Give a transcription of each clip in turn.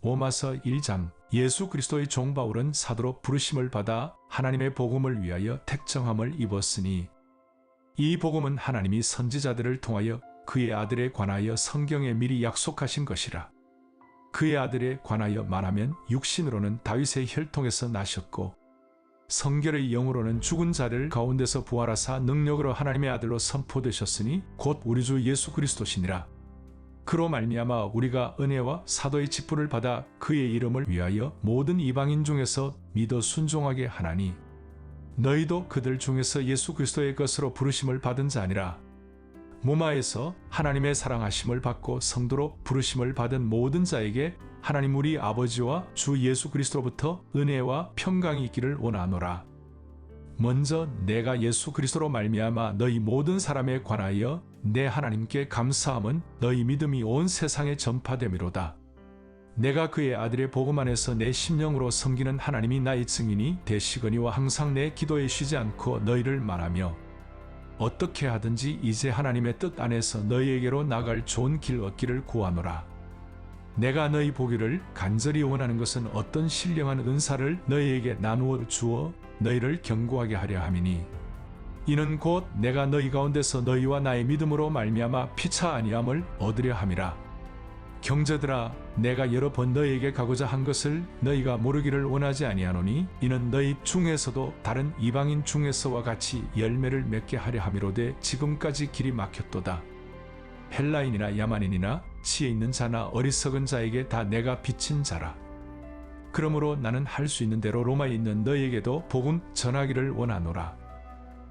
로마서 1장. 예수 그리스도의 종 바울은 사도로 부르심을 받아 하나님의 복음을 위하여 택정함을 입었으니 이 복음은 하나님이 선지자들을 통하여 그의 아들에 관하여 성경에 미리 약속하신 것이라. 그의 아들에 관하여 말하면 육신으로는 다윗의 혈통에서 나셨고 성결의 영으로는 죽은 자들 가운데서 부활하사 능력으로 하나님의 아들로 선포되셨으니 곧 우리 주 예수 그리스도시니라. 그로 말미암아 우리가 은혜와 사도의 직분을 받아 그의 이름을 위하여 모든 이방인 중에서 믿어 순종하게 하나니 너희도 그들 중에서 예수 그리스도의 것으로 부르심을 받은 자니라. 무마에서 하나님의 사랑하심을 받고 성도로 부르심을 받은 모든 자에게 하나님 우리 아버지와 주 예수 그리스도로부터 은혜와 평강이 있기를 원하노라. 먼저 내가 예수 그리스도로 말미암아 너희 모든 사람에 관하여 내 하나님께 감사함은 너희 믿음이 온 세상에 전파됨이로다. 내가 그의 아들의 복음 안에서 내 심령으로 섬기는 하나님이 나의 증인이 되시거니와 항상 내 기도에 쉬지 않고 너희를 말하며 어떻게 하든지 이제 하나님의 뜻 안에서 너희에게로 나갈 좋은 길 얻기를 구하노라. 내가 너희 보기를 간절히 원하는 것은 어떤 신령한 은사를 너희에게 나누어 주어 너희를 견고하게 하려 함이니 이는 곧 내가 너희 가운데서 너희와 나의 믿음으로 말미암아 피차 아니함을 얻으려 함이라. 형제들아, 내가 여러 번 너희에게 가고자 한 것을 너희가 모르기를 원하지 아니하노니 이는 너희 중에서도 다른 이방인 중에서와 같이 열매를 맺게 하려 함이로되 지금까지 길이 막혔도다. 헬라인이나 야만인이나 지혜 있는 자나 어리석은 자에게 다 내가 비친 자라. 그러므로 나는 할 수 있는 대로 로마에 있는 너희에게도 복음 전하기를 원하노라.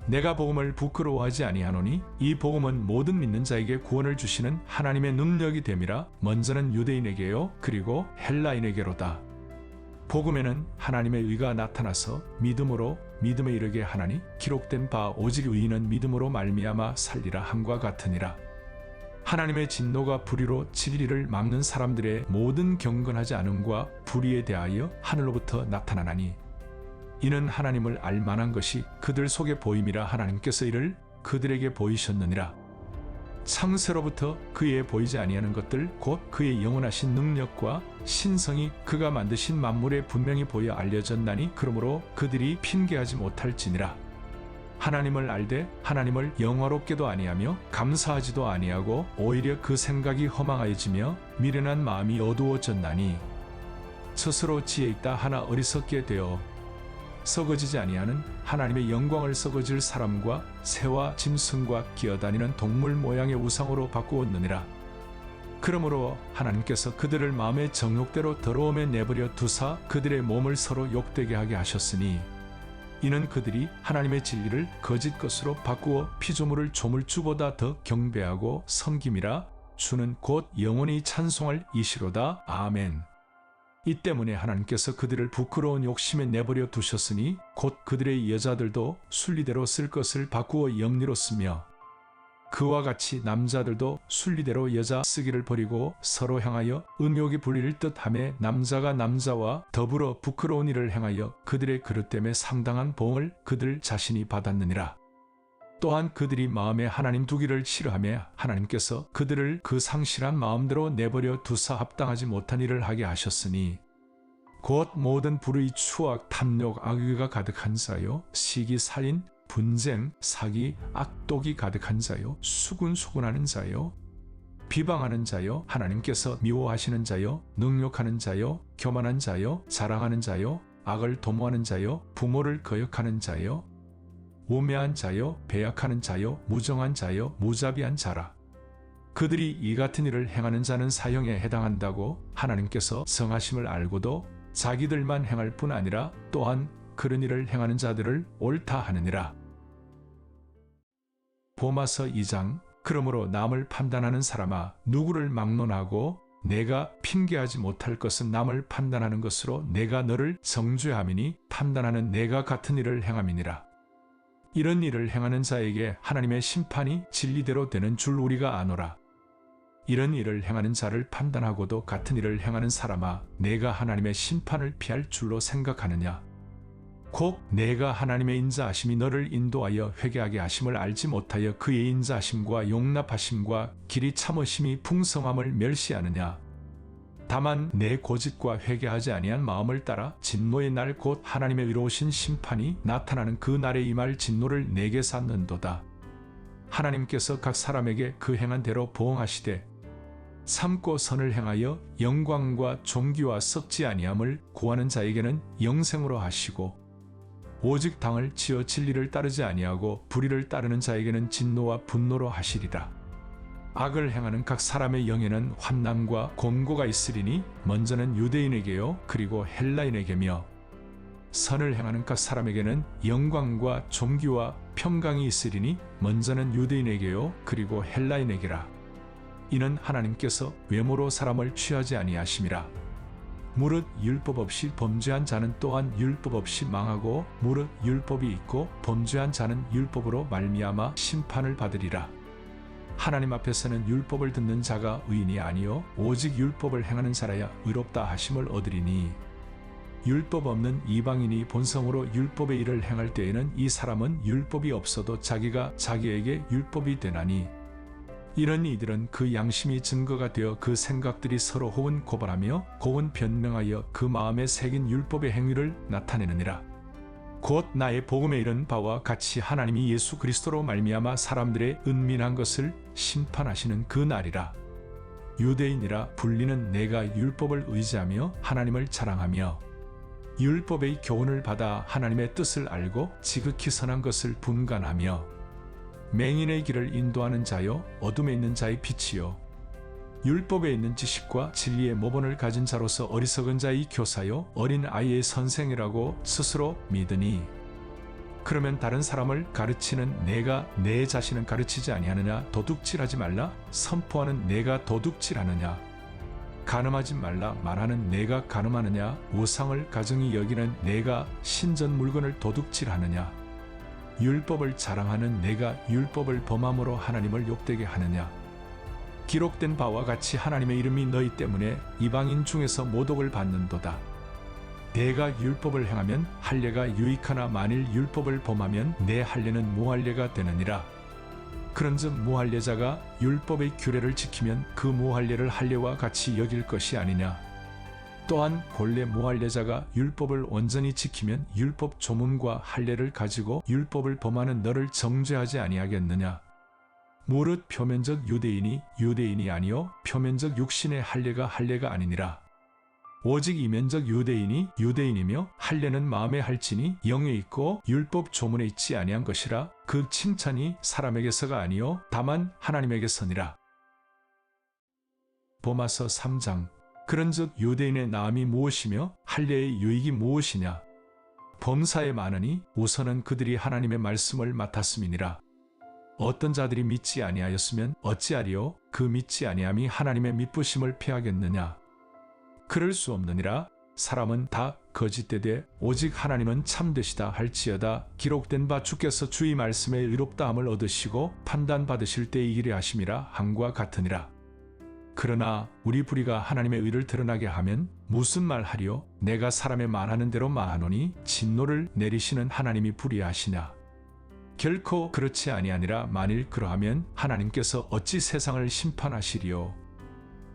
내가 복음을 부끄러워하지 아니하노니 이 복음은 모든 믿는 자에게 구원을 주시는 하나님의 능력이 됨이라. 먼저는 유대인에게요 그리고 헬라인에게로다. 복음에는 하나님의 의가 나타나서 믿음으로 믿음에 이르게 하나니 기록된 바 오직 의인은 믿음으로 말미암아 살리라 함과 같으니라. 하나님의 진노가 불의로 진리를 막는 사람들의 모든 경건하지 않음과 불의에 대하여 하늘로부터 나타나나니 이는 하나님을 알 만한 것이 그들 속에 보임이라. 하나님께서 이를 그들에게 보이셨느니라. 창세로부터 그의 보이지 아니하는 것들 곧 그의 영원하신 능력과 신성이 그가 만드신 만물에 분명히 보여 알려졌나니 그러므로 그들이 핑계하지 못할지니라. 하나님을 알되 하나님을 영화롭게도 아니하며 감사하지도 아니하고 오히려 그 생각이 허망하여지며 미련한 마음이 어두워졌나니 스스로 지혜 있다 하나 어리석게 되어 썩어지지 아니하는 하나님의 영광을 썩어질 사람과 새와 짐승과 기어다니는 동물 모양의 우상으로 바꾸었느니라. 그러므로 하나님께서 그들을 마음의 정욕대로 더러움에 내버려 두사 그들의 몸을 서로 욕되게 하게 하셨으니 이는 그들이 하나님의 진리를 거짓 것으로 바꾸어 피조물을 조물주보다 더 경배하고 섬김이라. 주는 곧 영원히 찬송할 이시로다. 아멘. 이 때문에 하나님께서 그들을 부끄러운 욕심에 내버려 두셨으니 곧 그들의 여자들도 순리대로 쓸 것을 바꾸어 영리로 쓰며 그와 같이 남자들도 순리대로 여자 쓰기를 버리고 서로 향하여 음욕의 분리를 뜻하며 남자가 남자와 더불어 부끄러운 일을 행하여 그들의 그릇됨에 상당한 보응을 그들 자신이 받았느니라. 또한 그들이 마음에 하나님 두기를 싫어하며 하나님께서 그들을 그 상실한 마음대로 내버려 두사 합당하지 못한 일을 하게 하셨으니 곧 모든 불의, 추악, 탐욕, 악의가 가득한 자요 시기, 살인, 분쟁, 사기, 악독이 가득한 자요 수군수군하는 자요 비방하는 자요 하나님께서 미워하시는 자요 능욕하는 자요 교만한 자요 자랑하는 자요 악을 도모하는 자요 부모를 거역하는 자요 우매한 자요 배약하는 자요 무정한 자요 무자비한 자라. 그들이 이 같은 일을 행하는 자는 사형에 해당한다고 하나님께서 성하심을 알고도 자기들만 행할 뿐 아니라 또한 그런 일을 행하는 자들을 옳다 하느니라. 로마서 2장. 그러므로 남을 판단하는 사람아 누구를 막론하고 내가 핑계하지 못할 것은 남을 판단하는 것으로 내가 너를 정죄함이니 판단하는 내가 같은 일을 행함이니라. 이런 일을 행하는 자에게 하나님의 심판이 진리대로 되는 줄 우리가 아노라. 이런 일을 행하는 자를 판단하고도 같은 일을 행하는 사람아 내가 하나님의 심판을 피할 줄로 생각하느냐. 곧 내가 하나님의 인자하심이 너를 인도하여 회개하게 하심을 알지 못하여 그의 인자하심과 용납하심과 길이 참으심이 풍성함을 멸시하느냐. 다만 내 고집과 회개하지 아니한 마음을 따라 진노의 날 곧 하나님의 의로우신 심판이 나타나는 그 날에 임할 진노를 내게 샀는도다. 하나님께서 각 사람에게 그 행한 대로 보응하시되 참고 선을 행하여 영광과 존귀와 썩지 아니함을 구하는 자에게는 영생으로 하시고 오직 당을 지어 진리를 따르지 아니하고 불의를 따르는 자에게는 진노와 분노로 하시리라. 악을 행하는 각 사람의 영에는 환난과 곤고가 있으리니 먼저는 유대인에게요 그리고 헬라인에게며 선을 행하는 각 사람에게는 영광과 존귀와 평강이 있으리니 먼저는 유대인에게요 그리고 헬라인에게라. 이는 하나님께서 외모로 사람을 취하지 아니하심이라. 무릇 율법 없이 범죄한 자는 또한 율법 없이 망하고 무릇 율법이 있고 범죄한 자는 율법으로 말미암아 심판을 받으리라. 하나님 앞에서는 율법을 듣는 자가 의인이 아니요 오직 율법을 행하는 자라야 의롭다 하심을 얻으리니 율법 없는 이방인이 본성으로 율법의 일을 행할 때에는 이 사람은 율법이 없어도 자기가 자기에게 율법이 되나니 이런 이들은 그 양심이 증거가 되어 그 생각들이 서로 혹은 고발하며 혹은 변명하여 그 마음에 새긴 율법의 행위를 나타내느니라. 곧 나의 복음에 이른 바와 같이 하나님이 예수 그리스도로 말미암아 사람들의 은밀한 것을 심판하시는 그 날이라. 유대인이라 불리는 내가 율법을 의지하며 하나님을 자랑하며 율법의 교훈을 받아 하나님의 뜻을 알고 지극히 선한 것을 분간하며 맹인의 길을 인도하는 자요 어둠에 있는 자의 빛이요 율법에 있는 지식과 진리의 모본을 가진 자로서 어리석은 자의 교사요 어린 아이의 선생이라고 스스로 믿으니 그러면 다른 사람을 가르치는 내가 내 자신은 가르치지 아니하느냐? 도둑질하지 말라 선포하는 내가 도둑질하느냐? 간음하지 말라 말하는 내가 간음하느냐? 우상을 가증히 여기는 내가 신전 물건을 도둑질하느냐? 율법을 자랑하는 내가 율법을 범함으로 하나님을 욕되게 하느냐? 기록된 바와 같이 하나님의 이름이 너희 때문에 이방인 중에서 모독을 받는도다. 내가 율법을 행하면 할례가 유익하나 만일 율법을 범하면 내 할례는 무할례가 되느니라. 그런즉 무할례자가 율법의 규례를 지키면 그 무할례를 할례와 같이 여길 것이 아니냐. 또한 본래 무할례자가 율법을 온전히 지키면 율법 조문과 할례를 가지고 율법을 범하는 너를 정죄하지 아니하겠느냐. 무릇 표면적 유대인이 유대인이 아니요 표면적 육신의 할례가 할례가 아니니라. 오직 이면적 유대인이 유대인이며 할례는 마음에 할지니 영에 있고 율법 조문에 있지 아니한 것이라. 그 칭찬이 사람에게서가 아니요 다만 하나님에게서니라. 보마서 3장. 그런즉 유대인의 나음이 무엇이며 할례의 유익이 무엇이냐? 범사에 많으니 우선은 그들이 하나님의 말씀을 맡았음이니라. 어떤 자들이 믿지 아니하였으면 어찌하리요? 그 믿지 아니함이 하나님의 믿부심을 피하겠느냐? 그럴 수 없느니라. 사람은 다 거짓되되 오직 하나님은 참되시다 할지어다. 기록된 바 주께서 주의 말씀에 의롭다함을 얻으시고 판단받으실 때 이기려 하심이라 함과 같으니라. 그러나 우리 불의가 하나님의 의를 드러나게 하면 무슨 말 하리요? 내가 사람의 말하는 대로 말하노니 진노를 내리시는 하나님이 불의하시냐? 결코 그렇지 아니하니라. 만일 그러하면 하나님께서 어찌 세상을 심판하시리요?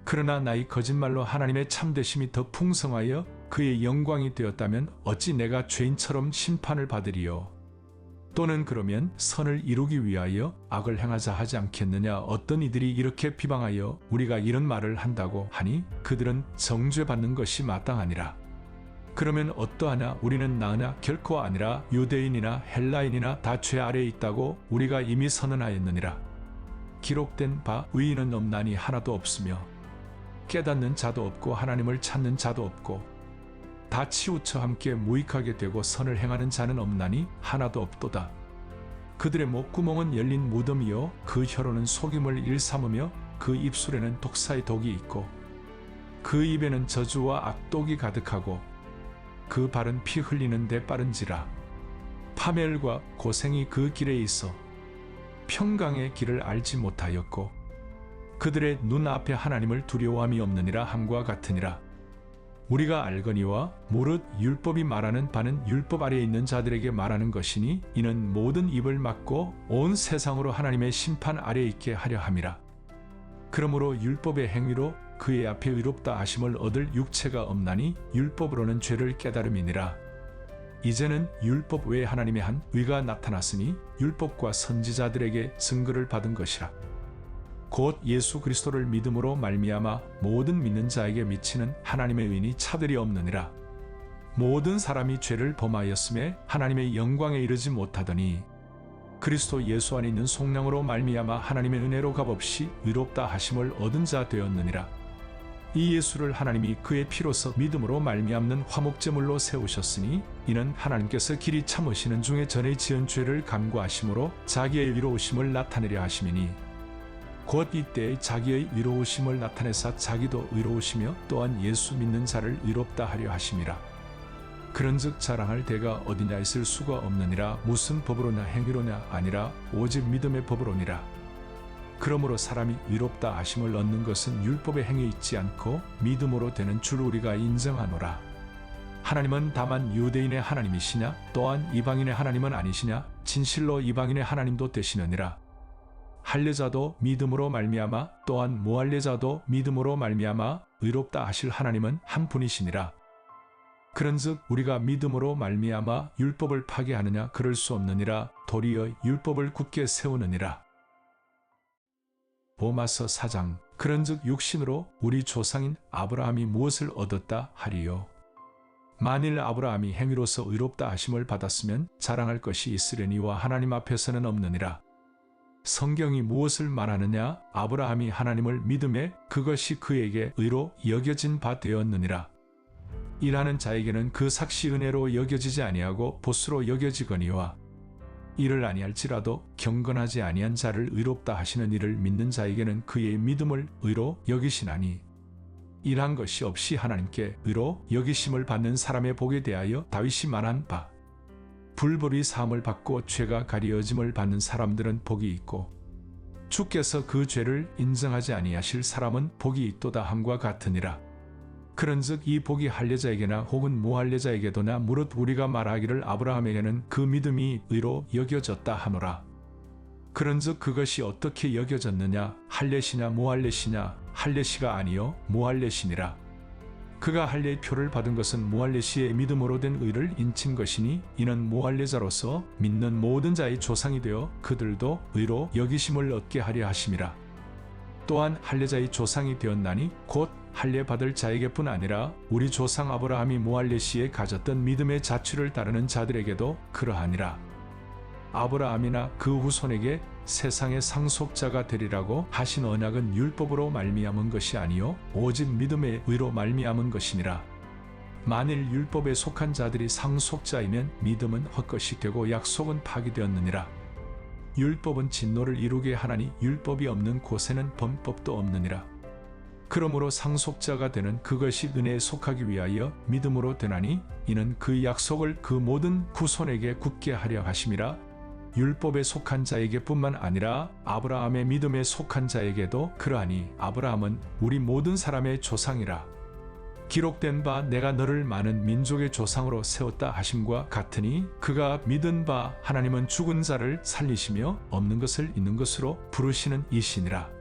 그러나 나의 거짓말로 하나님의 참되심이 더 풍성하여 그의 영광이 되었다면 어찌 내가 죄인처럼 심판을 받으리요? 또는 그러면 선을 이루기 위하여 악을 행하자 하지 않겠느냐? 어떤 이들이 이렇게 비방하여 우리가 이런 말을 한다고 하니 그들은 정죄받는 것이 마땅하니라. 그러면 어떠하냐? 우리는 나으나 결코 아니라 유대인이나 헬라인이나 다 죄 아래에 있다고 우리가 이미 선언하였느니라. 기록된 바 의인은 없나니 하나도 없으며 깨닫는 자도 없고 하나님을 찾는 자도 없고 다 치우쳐 함께 무익하게 되고 선을 행하는 자는 없나니 하나도 없도다. 그들의 목구멍은 열린 무덤이요 그 혀로는 속임을 일삼으며 그 입술에는 독사의 독이 있고 그 입에는 저주와 악독이 가득하고 그 발은 피 흘리는 데 빠른지라. 파멸과 고생이 그 길에 있어 평강의 길을 알지 못하였고 그들의 눈앞에 하나님을 두려워함이 없느니라 함과 같으니라. 우리가 알거니와 무릇 율법이 말하는 바는 율법 아래에 있는 자들에게 말하는 것이니 이는 모든 입을 막고 온 세상으로 하나님의 심판 아래에 있게 하려 함이라. 그러므로 율법의 행위로 그의 앞에 의롭다 하심을 얻을 육체가 없나니 율법으로는 죄를 깨달음이니라. 이제는 율법 외에 하나님의 한 의가 나타났으니 율법과 선지자들에게 증거를 받은 것이라. 곧 예수 그리스도를 믿음으로 말미암아 모든 믿는 자에게 미치는 하나님의 의인이 차별이 없느니라. 모든 사람이 죄를 범하였음에 하나님의 영광에 이르지 못하더니 그리스도 예수 안에 있는 속량으로 말미암아 하나님의 은혜로 값없이 의롭다 하심을 얻은 자 되었느니라. 이 예수를 하나님이 그의 피로서 믿음으로 말미암는 화목제물로 세우셨으니 이는 하나님께서 길이 참으시는 중에 전에 지은 죄를 간구하심으로 자기의 의로우심을 나타내려 하심이니 곧 이때에 자기의 의로우심을 나타내사 자기도 의로우시며 또한 예수 믿는 자를 의롭다 하려 하심이라. 그런즉 자랑할 데가 어디냐 있을 수가 없느니라. 무슨 법으로냐 행위로냐 아니라 오직 믿음의 법으로니라. 그러므로 사람이 의롭다 하심을 얻는 것은 율법의 행위에 있지 않고 믿음으로 되는 줄 우리가 인정하노라. 하나님은 다만 유대인의 하나님이시냐 또한 이방인의 하나님은 아니시냐. 진실로 이방인의 하나님도 되시느니라. 할례자도 믿음으로 말미암아 또한 무할례자도 믿음으로 말미암아 의롭다 하실 하나님은 한 분이시니라. 그런즉 우리가 믿음으로 말미암아 율법을 파괴하느냐 그럴 수 없느니라. 도리어 율법을 굳게 세우느니라. 로마서 4장. 그런즉 육신으로 우리 조상인 아브라함이 무엇을 얻었다 하리요. 만일 아브라함이 행위로서 의롭다 하심을 받았으면 자랑할 것이 있으려니와 하나님 앞에서는 없느니라. 성경이 무엇을 말하느냐. 아브라함이 하나님을 믿음에 그것이 그에게 의로 여겨진 바 되었느니라. 일하는 자에게는 그 삭시 은혜로 여겨지지 아니하고 보수로 여겨지거니와 이를 아니할지라도 경건하지 아니한 자를 의롭다 하시는 이를 믿는 자에게는 그의 믿음을 의로 여기시나니 일한 것이 없이 하나님께 의로 여기심을 받는 사람의 복에 대하여 다윗이 말한 바 불법이 사함을 받고 죄가 가리어짐을 받는 사람들은 복이 있고 주께서 그 죄를 인정하지 아니하실 사람은 복이 있도다 함과 같으니라. 그런즉 이 복이 할례자에게나 혹은 무할례자에게도나 무릇 우리가 말하기를 아브라함에게는 그 믿음이 의로 여겨졌다 하노라. 그런즉 그것이 어떻게 여겨졌느냐. 할례시냐 무할례시냐. 할례시가 아니요 무할례시니라. 그가 할례의 표를 받은 것은 무할례시의 믿음으로 된 의를 인친 것이니 이는 무할례자로서 믿는 모든 자의 조상이 되어 그들도 의로 여기심을 얻게 하려 하심이라. 또한 할례자의 조상이 되었나니 곧 할례 받을 자에게뿐 아니라 우리 조상 아브라함이 무할례시에 가졌던 믿음의 자취를 따르는 자들에게도 그러하니라. 아브라함이나 그 후손에게 세상의 상속자가 되리라고 하신 언약은 율법으로 말미암은 것이 아니요 오직 믿음의 의로 말미암은 것이니라. 만일 율법에 속한 자들이 상속자이면 믿음은 헛것이 되고 약속은 파기되었느니라. 율법은 진노를 이루게 하나니 율법이 없는 곳에는 범법도 없느니라. 그러므로 상속자가 되는 그것이 은혜에 속하기 위하여 믿음으로 되나니 이는 그 약속을 그 모든 후손에게 굳게 하려 하심이라. 율법에 속한 자에게뿐만 아니라 아브라함의 믿음에 속한 자에게도 그러하니 아브라함은 우리 모든 사람의 조상이라. 기록된 바 내가 너를 많은 민족의 조상으로 세웠다 하심과 같으니 그가 믿은 바 하나님은 죽은 자를 살리시며 없는 것을 있는 것으로 부르시는 이시니라.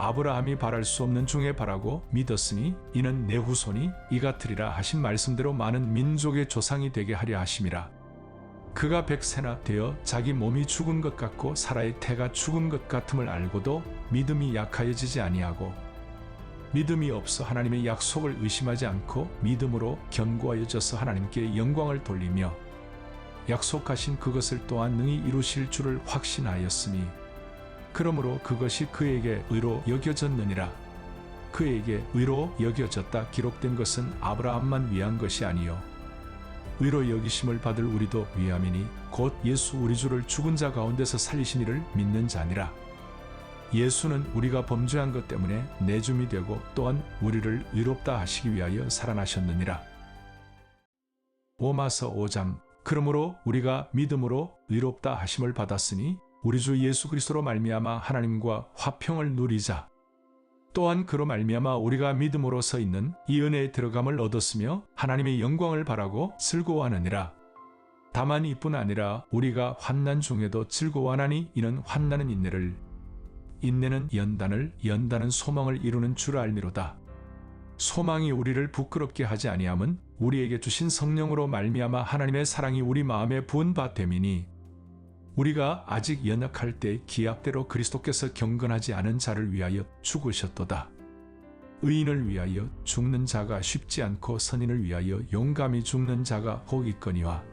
아브라함이 바랄 수 없는 중에 바라고 믿었으니 이는 내 후손이 이 같으리라 하신 말씀대로 많은 민족의 조상이 되게 하려 하심이라. 그가 100세나 되어 자기 몸이 죽은 것 같고 사라의 태가 죽은 것 같음을 알고도 믿음이 약하여지지 아니하고 믿음이 없어 하나님의 약속을 의심하지 않고 믿음으로 견고하여져서 하나님께 영광을 돌리며 약속하신 그것을 또한 능히 이루실 줄을 확신하였으니 그러므로 그것이 그에게 의로 여겨졌느니라. 그에게 의로 여겨졌다 기록된 것은 아브라함만 위한 것이 아니요 의로 여기심을 받을 우리도 위함이니 곧 예수 우리 주를 죽은 자 가운데서 살리신 이를 믿는 자니라. 예수는 우리가 범죄한 것 때문에 내줌이 되고 또한 우리를 의롭다 하시기 위하여 살아나셨느니라. 로마서 5장. 그러므로 우리가 믿음으로 의롭다 하심을 받았으니 우리 주 예수 그리스도로 말미암아 하나님과 화평을 누리자. 또한 그로 말미암아 우리가 믿음으로 서 있는 이 은혜에 들어감을 얻었으며 하나님의 영광을 바라고 즐거워하느니라. 다만 이뿐 아니라 우리가 환난 중에도 즐거워하나니 이는 환난은 인내를 인내는 연단을, 연단은 소망을 이루는 줄 알미로다. 소망이 우리를 부끄럽게 하지 아니함은 우리에게 주신 성령으로 말미암아 하나님의 사랑이 우리 마음에 부은 바 됨이니, 우리가 아직 연약할 때 기약대로 그리스도께서 경건하지 않은 자를 위하여 죽으셨도다. 의인을 위하여 죽는 자가 쉽지 않고 선인을 위하여 용감히 죽는 자가 혹 있거니와,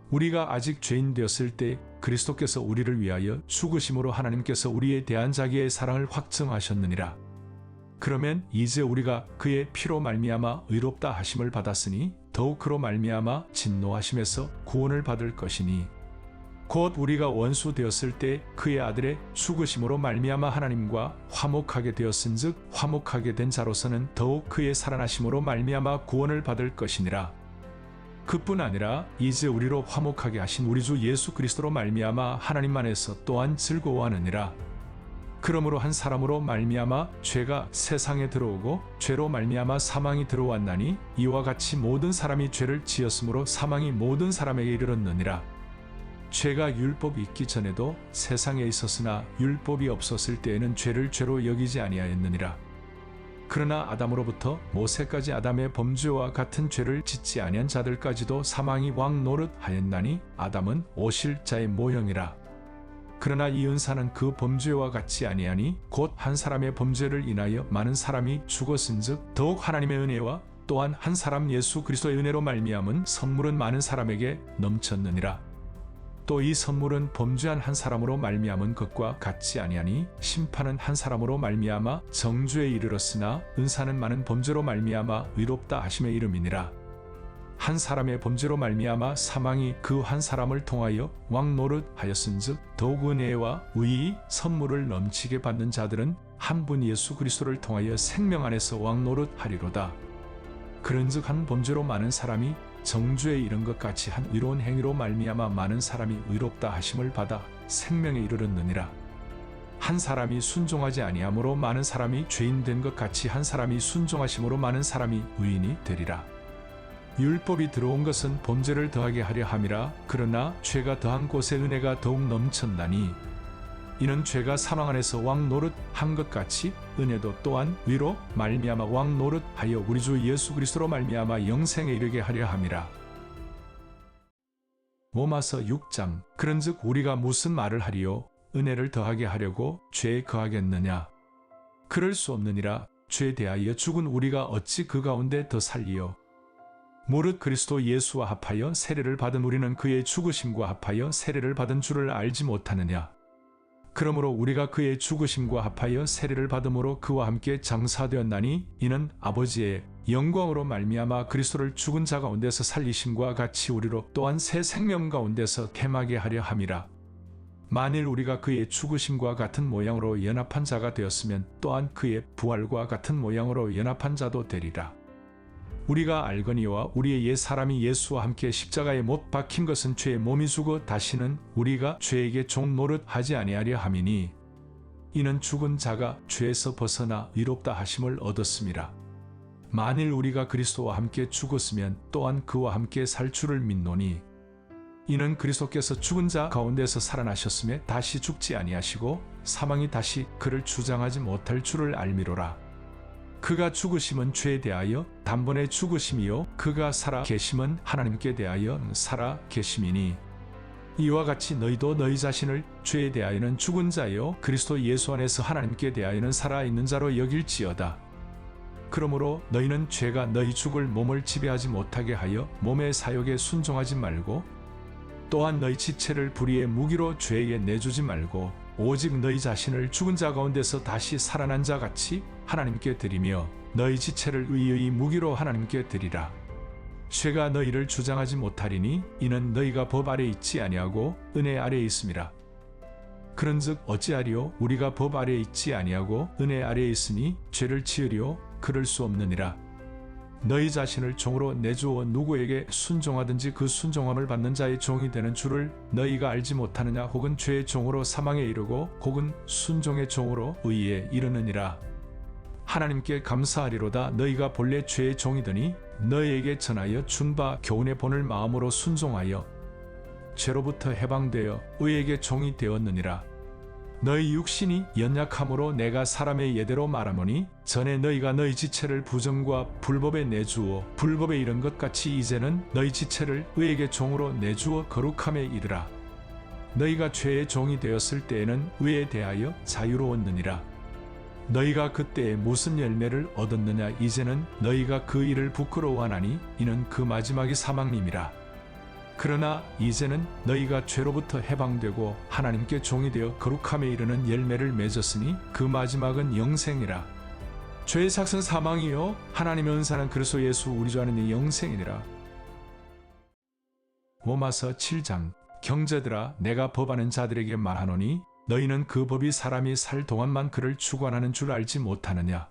우리가 아직 죄인 되었을 때 그리스도께서 우리를 위하여 죽으심으로 하나님께서 우리에 대한 자기의 사랑을 확증하셨느니라. 그러면 이제 우리가 그의 피로 말미암아 의롭다 하심을 받았으니 더욱 그로 말미암아 진노하심에서 구원을 받을 것이니, 곧 우리가 원수 되었을 때 그의 아들의 죽으심으로 말미암아 하나님과 화목하게 되었은즉 화목하게 된 자로서는 더욱 그의 살아나심으로 말미암아 구원을 받을 것이니라. 그뿐 아니라 이제 우리로 화목하게 하신 우리 주 예수 그리스도로 말미암아 하나님 안에서 또한 즐거워하느니라. 그러므로 한 사람으로 말미암아 죄가 세상에 들어오고 죄로 말미암아 사망이 들어왔나니, 이와 같이 모든 사람이 죄를 지었으므로 사망이 모든 사람에게 이르렀느니라. 죄가 율법이 있기 전에도 세상에 있었으나 율법이 없었을 때에는 죄를 죄로 여기지 아니하였느니라. 그러나 아담으로부터 모세까지 아담의 범죄와 같은 죄를 짓지 아니한 자들까지도 사망이 왕 노릇하였나니, 아담은 오실 자의 모형이라. 그러나 이 은사는 그 범죄와 같지 아니하니 곧 한 사람의 범죄를 인하여 많은 사람이 죽었은즉 더욱 하나님의 은혜와 또한 한 사람 예수 그리스도의 은혜로 말미암은 선물은 많은 사람에게 넘쳤느니라. 또 이 선물은 범죄한 한 사람으로 말미암은 것과 같지 아니하니, 심판은 한 사람으로 말미암아 정죄에 이르렀으나 은사는 많은 범죄로 말미암아 의롭다 하심의 이름이니라. 한 사람의 범죄로 말미암아 사망이 그 한 사람을 통하여 왕 노릇하였은즉 더욱 은혜와 의의 선물을 넘치게 받는 자들은 한 분 예수 그리스도를 통하여 생명 안에서 왕 노릇하리로다. 그런즉 한 범죄로 많은 사람이 정죄에 이른 것 같이 한 의로운 행위로 말미암아 많은 사람이 의롭다 하심을 받아 생명에 이르렀느니라. 한 사람이 순종하지 아니함으로 많은 사람이 죄인 된 것 같이 한 사람이 순종하심으로 많은 사람이 의인이 되리라. 율법이 들어온 것은 범죄를 더하게 하려 함이라. 그러나 죄가 더한 곳에 은혜가 더욱 넘쳤나니, 이는 죄가 사망 안에서 왕 노릇한 것 같이 은혜도 또한 위로 말미암아 왕 노릇하여 우리 주 예수 그리스도로 말미암아 영생에 이르게 하려 함이라. 로마서 6장. 그런즉 우리가 무슨 말을 하리요? 은혜를 더하게 하려고 죄에 거하겠느냐? 그럴 수 없느니라. 죄에 대하여 죽은 우리가 어찌 그 가운데 더 살리요? 무릇 그리스도 예수와 합하여 세례를 받은 우리는 그의 죽으심과 합하여 세례를 받은 줄을 알지 못하느냐? 그러므로 우리가 그의 죽으심과 합하여 세례를 받음으로 그와 함께 장사되었나니, 이는 아버지의 영광으로 말미암아 그리스도를 죽은 자 가운데서 살리심과 같이 우리로 또한 새 생명 가운데서 태하게 하려 함이라. 만일 우리가 그의 죽으심과 같은 모양으로 연합한 자가 되었으면 또한 그의 부활과 같은 모양으로 연합한 자도 되리라. 우리가 알거니와 우리의 옛 사람이 예수와 함께 십자가에 못 박힌 것은 죄의 몸이 죽어 다시는 우리가 죄에게 종 노릇하지 아니하려 함이니, 이는 죽은 자가 죄에서 벗어나 의롭다 하심을 얻었음이라. 만일 우리가 그리스도와 함께 죽었으면 또한 그와 함께 살 줄을 믿노니, 이는 그리스도께서 죽은 자 가운데서 살아나셨음에 다시 죽지 아니하시고 사망이 다시 그를 주장하지 못할 줄을 알미로라. 그가 죽으심은 죄에 대하여 단번에 죽으심이요 그가 살아 계심은 하나님께 대하여 살아 계심이니, 이와 같이 너희도 너희 자신을 죄에 대하여는 죽은 자요 그리스도 예수 안에서 하나님께 대하여는 살아있는 자로 여길지어다. 그러므로 너희는 죄가 너희 죽을 몸을 지배하지 못하게 하여 몸의 사욕에 순종하지 말고, 또한 너희 지체를 불의의 무기로 죄에게 내주지 말고, 오직 너희 자신을 죽은 자 가운데서 다시 살아난 자 같이 하나님께 드리며 너희 지체를 의의 무기로 하나님께 드리라. 죄가 너희를 주장하지 못하리니, 이는 너희가 법 아래 있지 아니하고 은혜 아래 있음이라. 그런즉 어찌하리요? 우리가 법 아래 있지 아니하고 은혜 아래 있으니 죄를 지으리요? 그럴 수 없느니라. 너희 자신을 종으로 내주어 누구에게 순종하든지 그 순종함을 받는 자의 종이 되는 줄을 너희가 알지 못하느냐? 혹은 죄의 종으로 사망에 이르고 혹은 순종의 종으로 의에 이르느니라. 하나님께 감사하리로다. 너희가 본래 죄의 종이더니 너희에게 전하여 준 바 교훈의 본을 마음으로 순종하여 죄로부터 해방되어 의에게 종이 되었느니라. 너희 육신이 연약함으로 내가 사람의 예대로 말하노니 전에 너희가 너희 지체를 부정과 불법에 내주어 불법에 이른 것 같이 이제는 너희 지체를 의에게 종으로 내주어 거룩함에 이르라. 너희가 죄의 종이 되었을 때에는 의에 대하여 자유로웠느니라. 너희가 그때에 무슨 열매를 얻었느냐. 이제는 너희가 그 일을 부끄러워하나니 이는 그 마지막이 사망임이라. 그러나 이제는 너희가 죄로부터 해방되고 하나님께 종이 되어 거룩함에 이르는 열매를 맺었으니 그 마지막은 영생이라. 죄의 삭은 사망이요 하나님의 은사는 그리스도 예수 우리 주 안에 영생이니라. 로마서 7장. 형제들아 내가 법하는 자들에게 말하노니 너희는 그 법이 사람이 살 동안만 그를 주관하는 줄 알지 못하느냐.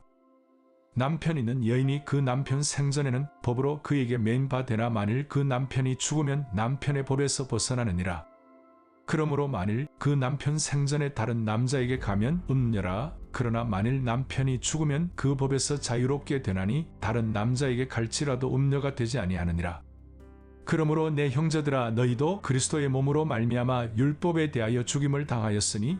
남편 있는 여인이 그 남편 생전에는 법으로 그에게 매인 바 되나 만일 그 남편이 죽으면 남편의 법에서 벗어나느니라. 그러므로 만일 그 남편 생전에 다른 남자에게 가면 음녀라. 그러나 만일 남편이 죽으면 그 법에서 자유롭게 되나니 다른 남자에게 갈지라도 음녀가 되지 아니하느니라. 그러므로 내 형제들아 너희도 그리스도의 몸으로 말미암아 율법에 대하여 죽임을 당하였으니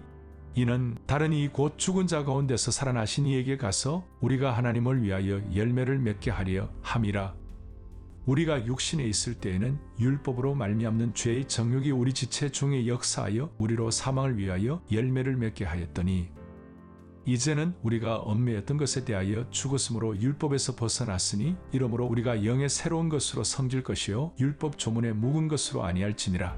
이는 다른 이 곧 죽은 자 가운데서 살아나신 이에게 가서 우리가 하나님을 위하여 열매를 맺게 하려 함이라. 우리가 육신에 있을 때에는 율법으로 말미암는 죄의 정욕이 우리 지체 중에 역사하여 우리로 사망을 위하여 열매를 맺게 하였더니 이제는 우리가 얽매였던 것에 대하여 죽었으므로 율법에서 벗어났으니 이러므로 우리가 영의 새로운 것으로 섬길 것이요 율법 조문에 묵은 것으로 아니할지니라.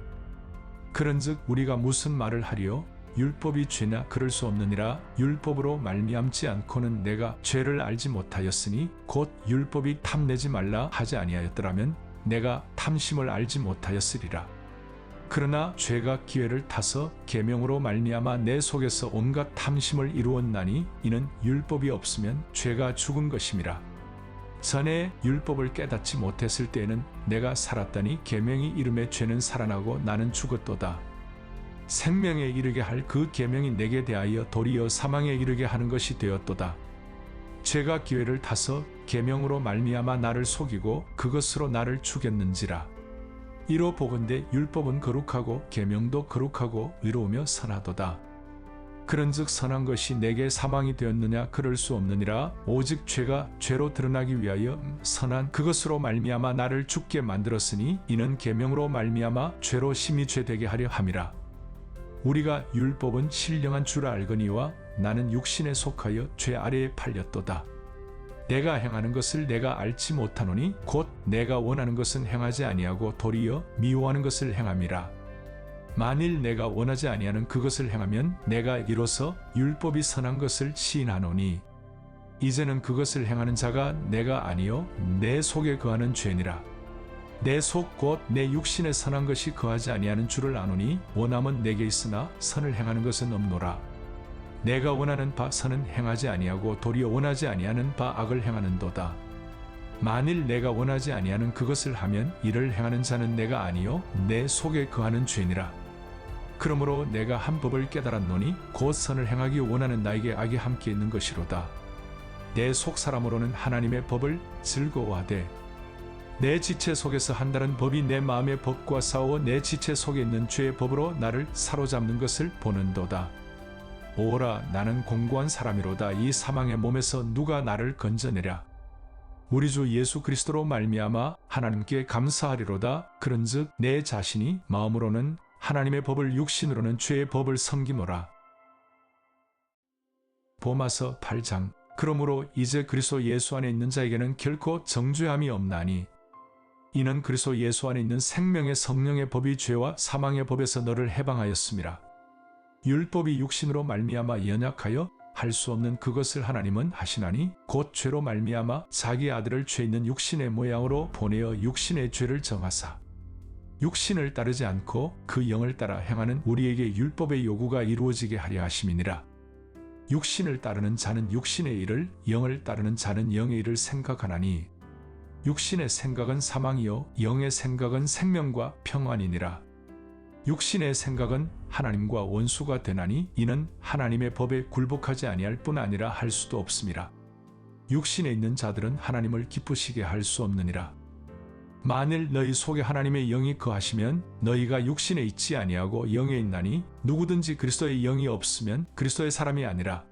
그런즉 우리가 무슨 말을 하리요? 율법이 죄냐? 그럴 수 없느니라. 율법으로 말미암지 않고는 내가 죄를 알지 못하였으니 곧 율법이 탐내지 말라 하지 아니하였더라면 내가 탐심을 알지 못하였으리라. 그러나 죄가 기회를 타서 계명으로 말미암아 내 속에서 온갖 탐심을 이루었나니 이는 율법이 없으면 죄가 죽은 것임이라. 전에 율법을 깨닫지 못했을 때에는 내가 살았다니 계명이 이름에 죄는 살아나고 나는 죽었도다. 생명에 이르게 할 그 계명이 내게 대하여 도리어 사망에 이르게 하는 것이 되었도다. 죄가 기회를 타서 계명으로 말미암아 나를 속이고 그것으로 나를 죽였는지라. 이로 보건대 율법은 거룩하고 계명도 거룩하고 의로우며 선하도다. 그런즉 선한 것이 내게 사망이 되었느냐? 그럴 수 없느니라. 오직 죄가 죄로 드러나기 위하여 선한 그것으로 말미암아 나를 죽게 만들었으니 이는 계명으로 말미암아 죄로 심히 죄되게 하려 함이라. 우리가 율법은 신령한 줄 알거니와 나는 육신에 속하여 죄 아래에 팔렸도다. 내가 행하는 것을 내가 알지 못하노니 곧 내가 원하는 것은 행하지 아니하고 도리어 미워하는 것을 행함이라. 만일 내가 원하지 아니하는 그것을 행하면 내가 이로써 율법이 선한 것을 시인하노니 이제는 그것을 행하는 자가 내가 아니요 내 속에 거하는 죄니라. 내 속 곧 내 육신에 선한 것이 거하지 아니하는 줄을 아노니 원함은 내게 있으나 선을 행하는 것은 없노라. 내가 원하는 바 선은 행하지 아니하고 도리어 원하지 아니하는 바 악을 행하는도다. 만일 내가 원하지 아니하는 그것을 하면 이를 행하는 자는 내가 아니요 내 속에 거하는 죄니라. 그러므로 내가 한 법을 깨달았노니 곧 선을 행하기 원하는 나에게 악이 함께 있는 것이로다. 내 속 사람으로는 하나님의 법을 즐거워하되 내 지체 속에서 한다는 법이 내 마음의 법과 싸워 내 지체 속에 있는 죄의 법으로 나를 사로잡는 것을 보는도다. 오라 나는 공고한 사람이로다. 이 사망의 몸에서 누가 나를 건져내랴. 우리 주 예수 그리스도로 말미암아 하나님께 감사하리로다. 그런즉 내 자신이 마음으로는 하나님의 법을 육신으로는 죄의 법을 섬기노라. 로마서 8장. 그러므로 이제 그리스도 예수 안에 있는 자에게는 결코 정죄함이 없나니 이는 그리스도 예수 안에 있는 생명의 성령의 법이 죄와 사망의 법에서 너를 해방하였음이라. 율법이 육신으로 말미암아 연약하여 할 수 없는 그것을 하나님은 하시나니 곧 죄로 말미암아 자기 아들을 죄 있는 육신의 모양으로 보내어 육신의 죄를 정하사 육신을 따르지 않고 그 영을 따라 행하는 우리에게 율법의 요구가 이루어지게 하려 하심이니라. 육신을 따르는 자는 육신의 일을, 영을 따르는 자는 영의 일을 생각하나니 육신의 생각은 사망이요 영의 생각은 생명과 평안이니라. 육신의 생각은 하나님과 원수가 되나니 이는 하나님의 법에 굴복하지 아니할 뿐 아니라 할 수도 없음이라. 육신에 있는 자들은 하나님을 기쁘시게 할 수 없느니라. 만일 너희 속에 하나님의 영이 거하시면 너희가 육신에 있지 아니하고 영에 있나니 누구든지 그리스도의 영이 없으면 그리스도의 사람이 아니라.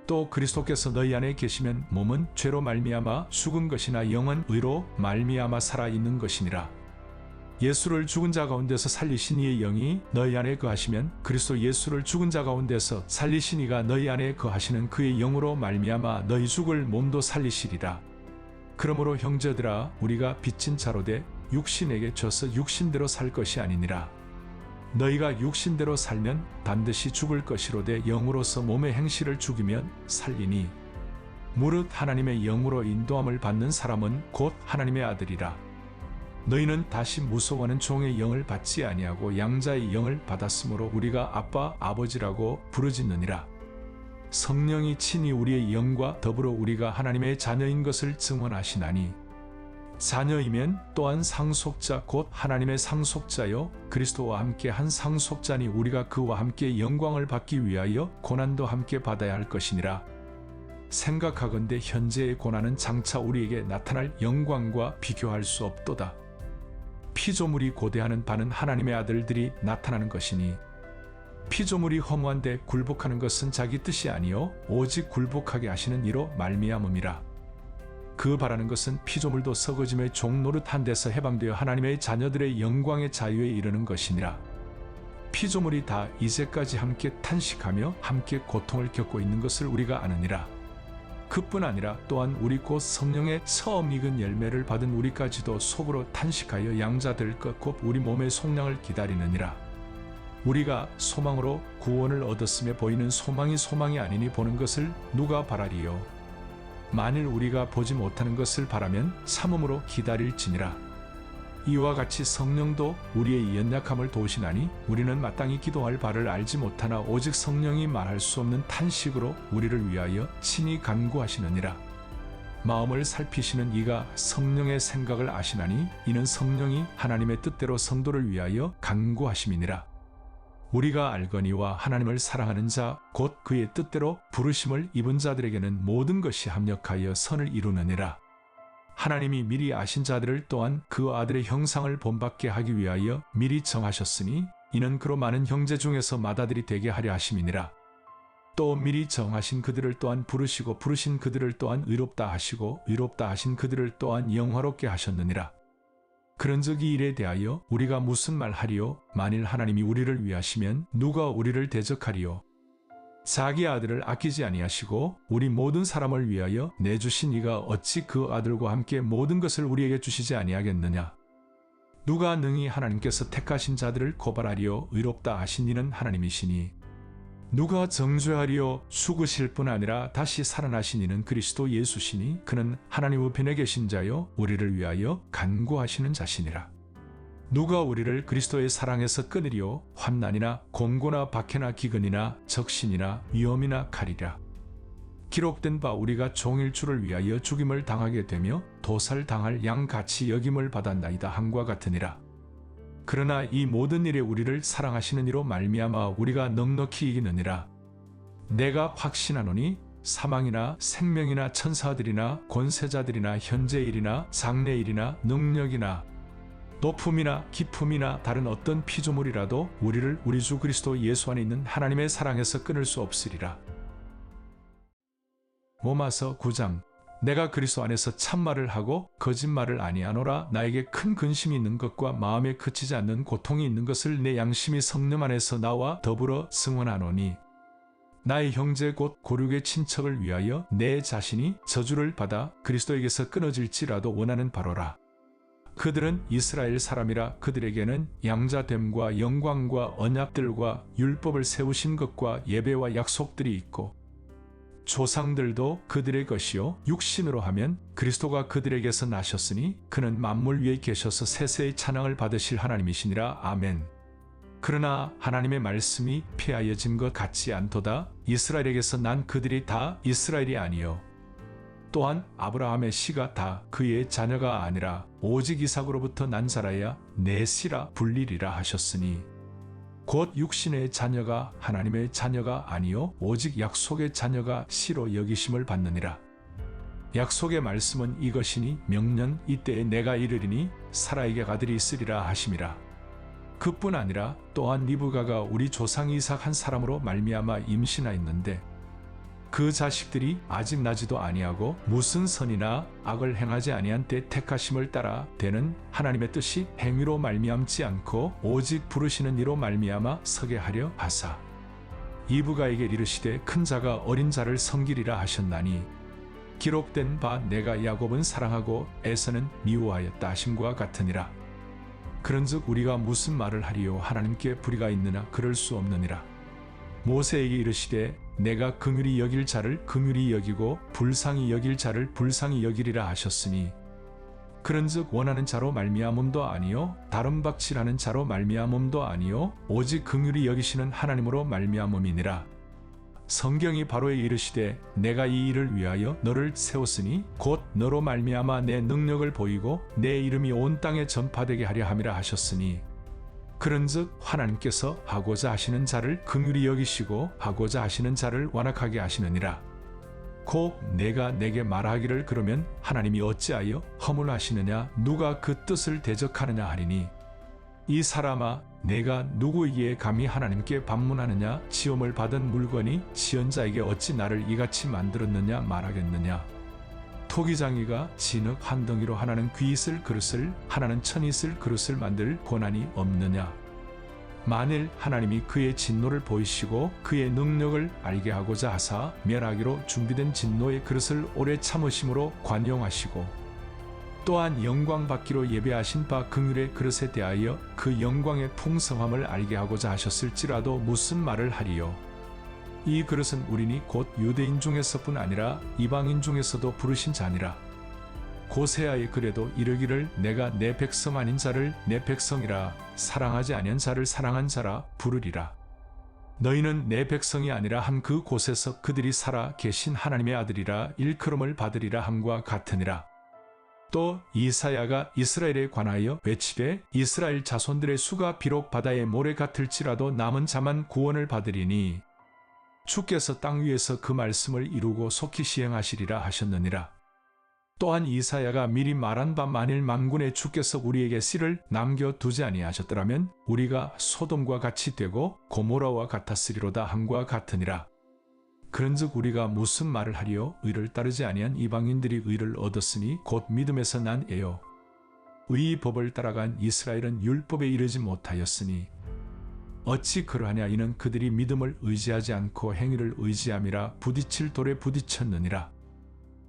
또 그리스도께서 너희 안에 계시면 몸은 죄로 말미암아 죽은 것이나 영은 의로 말미암아 살아 있는 것이니라. 예수를 죽은 자 가운데서 살리신 이의 영이 너희 안에 거하시면 그리스도 예수를 죽은 자 가운데서 살리신 이가 너희 안에 거하시는 그의 영으로 말미암아 너희 죽을 몸도 살리시리라. 그러므로 형제들아 우리가 빚진 자로 돼 육신에게 져서 육신대로 살 것이 아니니라. 너희가 육신대로 살면 반드시 죽을 것이로되 영으로서 몸의 행실을 죽이면 살리니 무릇 하나님의 영으로 인도함을 받는 사람은 곧 하나님의 아들이라. 너희는 다시 무서워하는 종의 영을 받지 아니하고 양자의 영을 받았으므로 우리가 아빠 아버지라고 부르짖느니라. 성령이 친히 우리의 영과 더불어 우리가 하나님의 자녀인 것을 증언하시나니 자녀이면 또한 상속자 곧 하나님의 상속자요 그리스도와 함께 한 상속자니 우리가 그와 함께 영광을 받기 위하여 고난도 함께 받아야 할 것이니라. 생각하건대 현재의 고난은 장차 우리에게 나타날 영광과 비교할 수 없도다. 피조물이 고대하는 바는 하나님의 아들들이 나타나는 것이니 피조물이 허무한데 굴복하는 것은 자기 뜻이 아니요 오직 굴복하게 하시는 이로 말미암음이라. 그 바라는 것은 피조물도 썩어짐의 종 노릇한 데서 해방되어 하나님의 자녀들의 영광의 자유에 이르는 것이니라. 피조물이 다 이제까지 함께 탄식하며 함께 고통을 겪고 있는 것을 우리가 아느니라. 그뿐 아니라 또한 우리 곧 성령의 처음 익은 열매를 받은 우리까지도 속으로 탄식하여 양자될 것 곧 우리 몸의 속량을 기다리느니라. 우리가 소망으로 구원을 얻었음에 보이는 소망이 소망이 아니니 보는 것을 누가 바라리요. 만일 우리가 보지 못하는 것을 바라면 참음으로 기다릴지니라. 이와 같이 성령도 우리의 연약함을 도우시나니 우리는 마땅히 기도할 바를 알지 못하나 오직 성령이 말할 수 없는 탄식으로 우리를 위하여 친히 간구하시느니라. 마음을 살피시는 이가 성령의 생각을 아시나니 이는 성령이 하나님의 뜻대로 성도를 위하여 간구하심이니라. 우리가 알거니와 하나님을 사랑하는 자 곧 그의 뜻대로 부르심을 입은 자들에게는 모든 것이 합력하여 선을 이루느니라. 하나님이 미리 아신 자들을 또한 그 아들의 형상을 본받게 하기 위하여 미리 정하셨으니 이는 그로 많은 형제 중에서 맏아들이 되게 하려 하심이니라. 또 미리 정하신 그들을 또한 부르시고 부르신 그들을 또한 의롭다 하시고 의롭다 하신 그들을 또한 영화롭게 하셨느니라. 그런즉 이 일에 대하여 우리가 무슨 말 하리요? 만일 하나님이 우리를 위하시면 누가 우리를 대적하리요? 자기 아들을 아끼지 아니하시고 우리 모든 사람을 위하여 내주신 이가 어찌 그 아들과 함께 모든 것을 우리에게 주시지 아니하겠느냐? 누가 능히 하나님께서 택하신 자들을 고발하리요? 의롭다 하신 이는 하나님이시니 누가 정죄하리요? 죽으실 뿐 아니라 다시 살아나신 이는 그리스도 예수시니 그는 하나님 우편에 계신 자요 우리를 위하여 간구하시는 자시니라. 누가 우리를 그리스도의 사랑에서 끊으리요? 환난이나 공고나 박해나 기근이나 적신이나 위험이나 칼이라. 기록된 바 우리가 종일주를 위하여 죽임을 당하게 되며 도살당할 양같이 여김을 받았나이다 함과 같으니라. 그러나 이 모든 일에 우리를 사랑하시는 이로 말미암아 우리가 넉넉히 이기느니라. 내가 확신하노니 사망이나 생명이나 천사들이나 권세자들이나 현재일이나 장래일이나 능력이나 높음이나 깊음이나 다른 어떤 피조물이라도 우리를 우리 주 그리스도 예수 안에 있는 하나님의 사랑에서 끊을 수 없으리라. 로마서 9장. 내가 그리스도 안에서 참말을 하고 거짓말을 아니하노라. 나에게 큰 근심이 있는 것과 마음에 그치지 않는 고통이 있는 것을 내 양심이 성령 안에서 나와 더불어 증언하노니 나의 형제 곧 고륙의 친척을 위하여 내 자신이 저주를 받아 그리스도에게서 끊어질지라도 원하는 바로라. 그들은 이스라엘 사람이라. 그들에게는 양자됨과 영광과 언약들과 율법을 세우신 것과 예배와 약속들이 있고 조상들도 그들의 것이요 육신으로 하면 그리스도가 그들에게서 나셨으니 그는 만물 위에 계셔서 세세의 찬양을 받으실 하나님이시니라. 아멘. 그러나 하나님의 말씀이 폐하여진 것 같지 않도다. 이스라엘에게서 난 그들이 다 이스라엘이 아니요 또한 아브라함의 씨가 다 그의 자녀가 아니라 오직 이삭으로부터 난 자라야 내 씨라 불리리라 하셨으니 곧 육신의 자녀가 하나님의 자녀가 아니요 오직 약속의 자녀가 씨로 여기심을 받느니라. 약속의 말씀은 이것이니 명년 이때에 내가 이르리니 사라에게 아들이 있으리라 하심이라. 그뿐 아니라 또한 리브가가 우리 조상 이삭 한 사람으로 말미암아 임신하였는데 그 자식들이 아직 나지도 아니하고 무슨 선이나 악을 행하지 아니한 때 택하심을 따라 되는 하나님의 뜻이 행위로 말미암지 않고 오직 부르시는 이로 말미암아 서게 하려 하사 이브가에게 이르시되 큰 자가 어린 자를 섬기리라 하셨나니 기록된 바 내가 야곱은 사랑하고 에서는 미워하였다 하심과 같으니라. 그런즉 우리가 무슨 말을 하리요 하나님께 불의가 있느냐 그럴 수 없느니라. 모세에게 이르시되 내가 긍휼히 여길 자를 긍휼히 여기고 불쌍히 여길 자를 불쌍히 여기리라 하셨으니 그런즉 원하는 자로 말미암음도 아니요 다른 박질하는 자로 말미암음도 아니요 오직 긍휼히 여기시는 하나님으로 말미암음이니라. 성경이 바로에 이르시되 내가 이 일을 위하여 너를 세웠으니 곧 너로 말미암아 내 능력을 보이고 내 이름이 온 땅에 전파되게 하려 함이라 하셨으니 그런즉 하나님께서 하고자 하시는 자를 긍휼히 여기시고 하고자 하시는 자를 완악하게 하시느니라. 곧 내가 내게 말하기를 그러면 하나님이 어찌하여 허물하시느냐 누가 그 뜻을 대적하느냐 하리니 이 사람아 내가 누구에게 감히 하나님께 반문하느냐 지음을 받은 물건이 지은 자에게 어찌 나를 이같이 만들었느냐 말하겠느냐. 토기장이가 진흙 한 덩이로 하나는 귀 있을 그릇을 하나는 천 있을 그릇을 만들 권한이 없느냐. 만일 하나님이 그의 진노를 보이시고 그의 능력을 알게 하고자 하사 멸하기로 준비된 진노의 그릇을 오래 참으심으로 관용하시고 또한 영광 받기로 예배하신 바 긍휼의 그릇에 대하여 그 영광의 풍성함을 알게 하고자 하셨을지라도 무슨 말을 하리요. 이 그릇은 우리니 곧 유대인 중에서뿐 아니라 이방인 중에서도 부르신 자니라. 고세아의 글에도 이르기를 내가 내 백성 아닌 자를 내 백성이라 사랑하지 아니한 자를 사랑한 자라 부르리라. 너희는 내 백성이 아니라 한 그 곳에서 그들이 살아 계신 하나님의 아들이라 일컬음을 받으리라 함과 같으니라. 또 이사야가 이스라엘에 관하여 외치되 이스라엘 자손들의 수가 비록 바다의 모래 같을지라도 남은 자만 구원을 받으리니 주께서 땅 위에서 그 말씀을 이루고 속히 시행하시리라 하셨느니라. 또한 이사야가 미리 말한 바 만일 만군의 주께서 우리에게 씨를 남겨두지 아니하셨더라면 우리가 소돔과 같이 되고 고모라와 같았으리로다 함과 같으니라. 그런즉 우리가 무슨 말을 하리요 의를 따르지 아니한 이방인들이 의를 얻었으니 곧 믿음에서 난 에요. 의의 법을 따라간 이스라엘은 율법에 이르지 못하였으니 어찌 그러하냐 이는 그들이 믿음을 의지하지 않고 행위를 의지함이라 부딪힐 돌에 부딪혔느니라.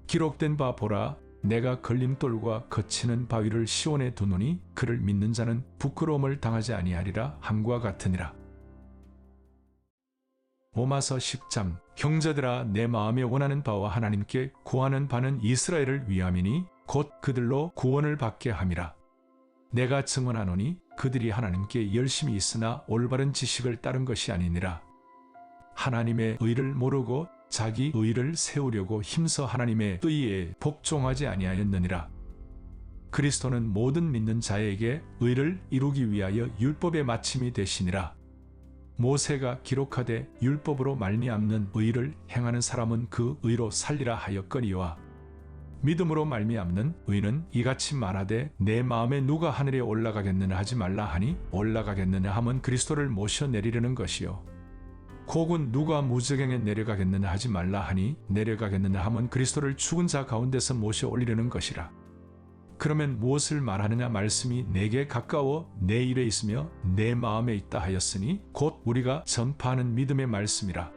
기록된 바 보라 내가 걸림돌과 거치는 바위를 시온에 두노니 그를 믿는 자는 부끄러움을 당하지 아니하리라 함과 같으니라. 로마서 10장 형제들아 내 마음에 원하는 바와 하나님께 구하는 바는 이스라엘을 위함이니 곧 그들로 구원을 받게 함이라. 내가 증언하노니 그들이 하나님께 열심히 있으나 올바른 지식을 따른 것이 아니니라. 하나님의 의를 모르고 자기 의를 세우려고 힘써 하나님의 의에 복종하지 아니하였느니라. 그리스도는 모든 믿는 자에게 의를 이루기 위하여 율법의 마침이 되시니라. 모세가 기록하되 율법으로 말미암는 의를 행하는 사람은 그 의로 살리라 하였거니와 믿음으로 말미암는 의는 이같이 말하되 내 마음에 누가 하늘에 올라가겠느냐 하지 말라 하니 올라가겠느냐 함은 그리스도를 모셔 내리려는 것이요 혹은 누가 무저갱에 내려가겠느냐 하지 말라 하니 내려가겠느냐 함은 그리스도를 죽은 자 가운데서 모셔 올리려는 것이라. 그러면 무엇을 말하느냐 말씀이 내게 가까워 내 일에 있으며 내 마음에 있다 하였으니 곧 우리가 전파하는 믿음의 말씀이라.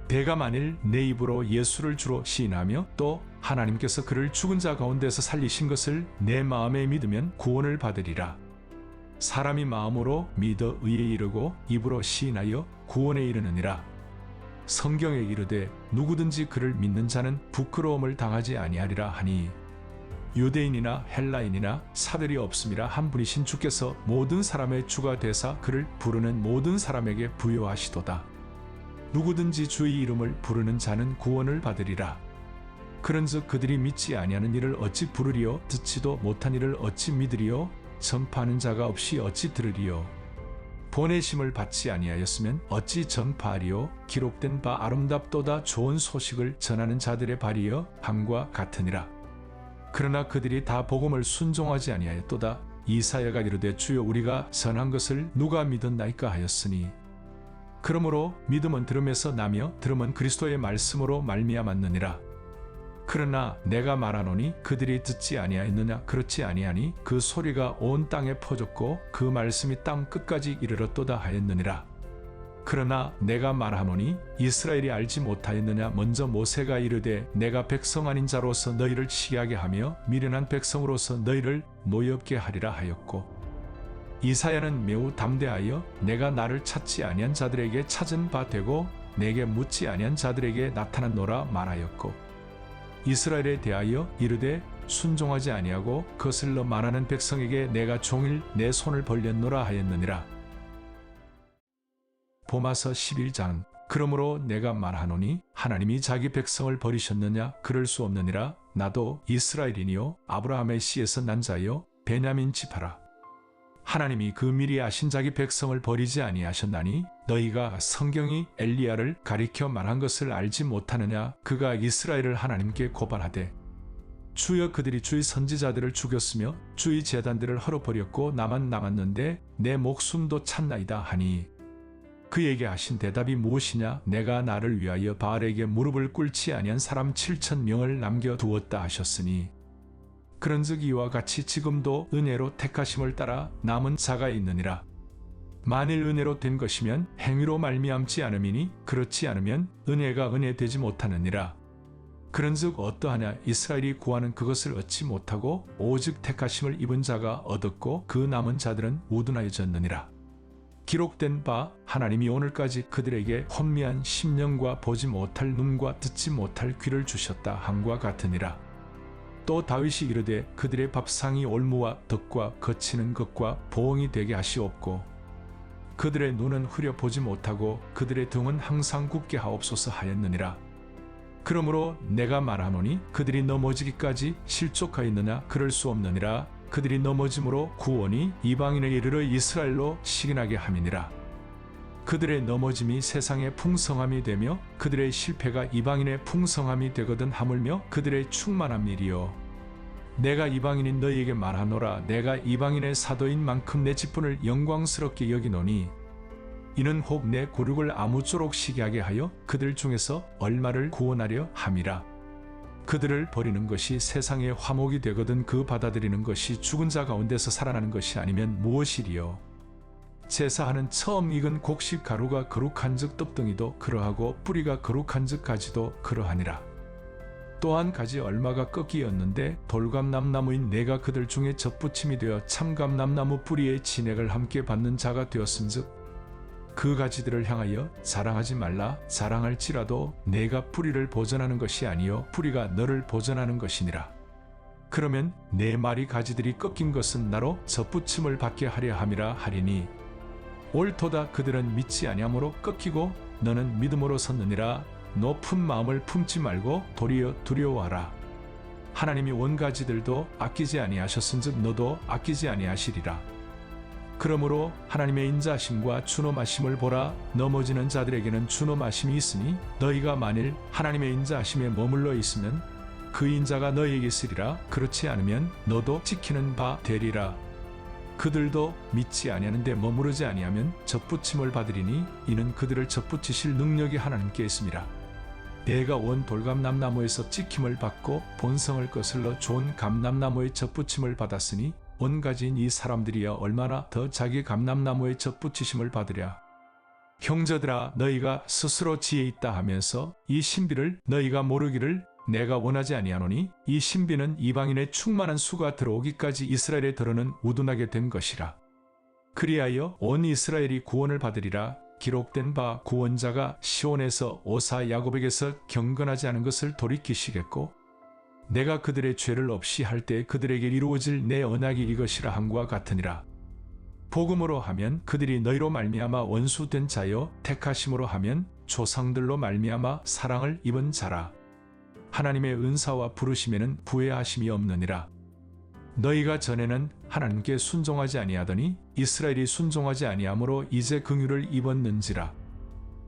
내가 만일 내 입으로 예수를 주로 시인하며 또 하나님께서 그를 죽은 자 가운데서 살리신 것을 내 마음에 믿으면 구원을 받으리라. 사람이 마음으로 믿어 의에 이르고 입으로 시인하여 구원에 이르느니라. 성경에 이르되 누구든지 그를 믿는 자는 부끄러움을 당하지 아니하리라 하니 유대인이나 헬라인이나 차별이 없음이라 한 분이신 주께서 모든 사람의 주가 되사 그를 부르는 모든 사람에게 부여하시도다. 누구든지 주의 이름을 부르는 자는 구원을 받으리라. 그런즉 그들이 믿지 아니하는 일을 어찌 부르리요 듣지도 못한 일을 어찌 믿으리요 전파하는 자가 없이 어찌 들으리요. 보내심을 받지 아니하였으면 어찌 전파하리요. 기록된 바 아름답도다 좋은 소식을 전하는 자들의 발이여 함과 같으니라. 그러나 그들이 다 복음을 순종하지 아니하였도다. 이사야가 이르되 주여 우리가 선한 것을 누가 믿었나이까 하였으니 그러므로 믿음은 들음에서 나며 들음은 그리스도의 말씀으로 말미암았느니라. 그러나 내가 말하노니 그들이 듣지 아니하였느냐. 그렇지 아니하니 그 소리가 온 땅에 퍼졌고 그 말씀이 땅 끝까지 이르렀도다 하였느니라. 그러나 내가 말하노니 이스라엘이 알지 못하였느냐. 먼저 모세가 이르되 내가 백성 아닌 자로서 너희를 시기하게 하며 미련한 백성으로서 너희를 노엽게 하리라 하였고, 이사야는 매우 담대하여 내가 나를 찾지 아니한 자들에게 찾은 바 되고 내게 묻지 아니한 자들에게 나타났노라 말하였고, 이스라엘에 대하여 이르되 순종하지 아니하고 거슬러 말하는 백성에게 내가 종일 내 손을 벌렸노라 하였느니라. 보마서 11장. 그러므로 내가 말하노니 하나님이 자기 백성을 버리셨느냐. 그럴 수 없느니라. 나도 이스라엘이니요 아브라함의 씨에서 난 자요 베냐민 지파라. 하나님이 그 미리 아신 자기 백성을 버리지 아니하셨나니 너희가 성경이 엘리야를 가리켜 말한 것을 알지 못하느냐. 그가 이스라엘을 하나님께 고발하되 주여 그들이 주의 선지자들을 죽였으며 주의 제단들을 헐어버렸고 나만 남았는데 내 목숨도 찾나이다 하니, 그에게 하신 대답이 무엇이냐. 내가 나를 위하여 바알에게 무릎을 꿇지 아니한 사람 7,000명을 남겨두었다 하셨으니, 그런즉 이와 같이 지금도 은혜로 택하심을 따라 남은 자가 있느니라. 만일 은혜로 된 것이면 행위로 말미암지 않음이니 그렇지 않으면 은혜가 은혜 되지 못하느니라. 그런즉 어떠하냐. 이스라엘이 구하는 그것을 얻지 못하고 오직 택하심을 입은 자가 얻었고 그 남은 자들은 우둔하여졌느니라. 기록된 바 하나님이 오늘까지 그들에게 혼미한 심령과 보지 못할 눈과 듣지 못할 귀를 주셨다 함과 같으니라. 또 다윗이 이르되 그들의 밥상이 올무와 덕과 거치는 것과 보응이 되게 하시옵고 그들의 눈은 흐려 보지 못하고 그들의 등은 항상 굳게 하옵소서 하였느니라. 그러므로 내가 말하노니 그들이 넘어지기까지 실족하였느냐. 그럴 수 없느니라. 그들이 넘어짐으로 구원이 이방인에 이르러 이스라엘로 시기나게 함이니라. 그들의 넘어짐이 세상의 풍성함이 되며 그들의 실패가 이방인의 풍성함이 되거든 하물며 그들의 충만한 일이요. 내가 이방인인 너희에게 말하노라. 내가 이방인의 사도인 만큼 내 직분을 영광스럽게 여기노니 이는 혹 내 고륙을 아무쪼록 시기하게 하여 그들 중에서 얼마를 구원하려 함이라. 그들을 버리는 것이 세상의 화목이 되거든 그 받아들이는 것이 죽은 자 가운데서 살아나는 것이 아니면 무엇이리요. 제사하는 처음 익은 곡식 가루가 거룩한즉 떡덩이도 그러하고 뿌리가 거룩한즉 가지도 그러하니라. 또한 가지 얼마가 꺾이었는데 돌감남나무인 내가 그들 중에 접붙임이 되어 참감남나무 뿌리의 진액을 함께 받는 자가 되었음즉 그 가지들을 향하여 자랑하지 말라. 자랑할지라도 내가 뿌리를 보전하는 것이 아니요 뿌리가 너를 보전하는 것이니라. 그러면 내 말이 가지들이 꺾인 것은 나로 접붙임을 받게 하려 함이라 하리니, 옳도다. 그들은 믿지 아니함으로 꺾이고 너는 믿음으로 섰느니라. 높은 마음을 품지 말고 도리어 두려워하라. 하나님이 원가지들도 아끼지 아니하셨은즉 너도 아끼지 아니하시리라. 그러므로 하나님의 인자하심과 준엄하심을 보라. 넘어지는 자들에게는 준엄하심이 있으니 너희가 만일 하나님의 인자하심에 머물러 있으면 그 인자가 너희에게 있으리라. 그렇지 않으면 너도 지키는 바 되리라. 그들도 믿지 아니하는데 머무르지 아니하면 접붙임을 받으리니 이는 그들을 접붙이실 능력이 하나님께 있음이라. 내가 원 돌감남나무에서 찍힘을 받고 본성을 거슬러 좋은 감남나무의 접붙임을 받았으니 원가지인 이 사람들이야 얼마나 더 자기 감남나무의 접붙이심을 받으랴. 형제들아, 너희가 스스로 지혜 있다 하면서 이 신비를 너희가 모르기를 내가 원하지 아니하노니 이 신비는 이방인의 충만한 수가 들어오기까지 이스라엘에 들어는 우둔하게 된 것이라. 그리하여 온 이스라엘이 구원을 받으리라. 기록된 바 구원자가 시온에서 오사 야곱에게서 경건하지 않은 것을 돌이키시겠고 내가 그들의 죄를 없이 할 때 그들에게 이루어질 내 언약이 이것이라 함과 같으니라. 복음으로 하면 그들이 너희로 말미암아 원수된 자요, 택하심으로 하면 조상들로 말미암아 사랑을 입은 자라. 하나님의 은사와 부르심에는 부회하심이 없느니라. 너희가 전에는 하나님께 순종하지 아니하더니 이스라엘이 순종하지 아니함으로 이제 긍휼을 입었는지라.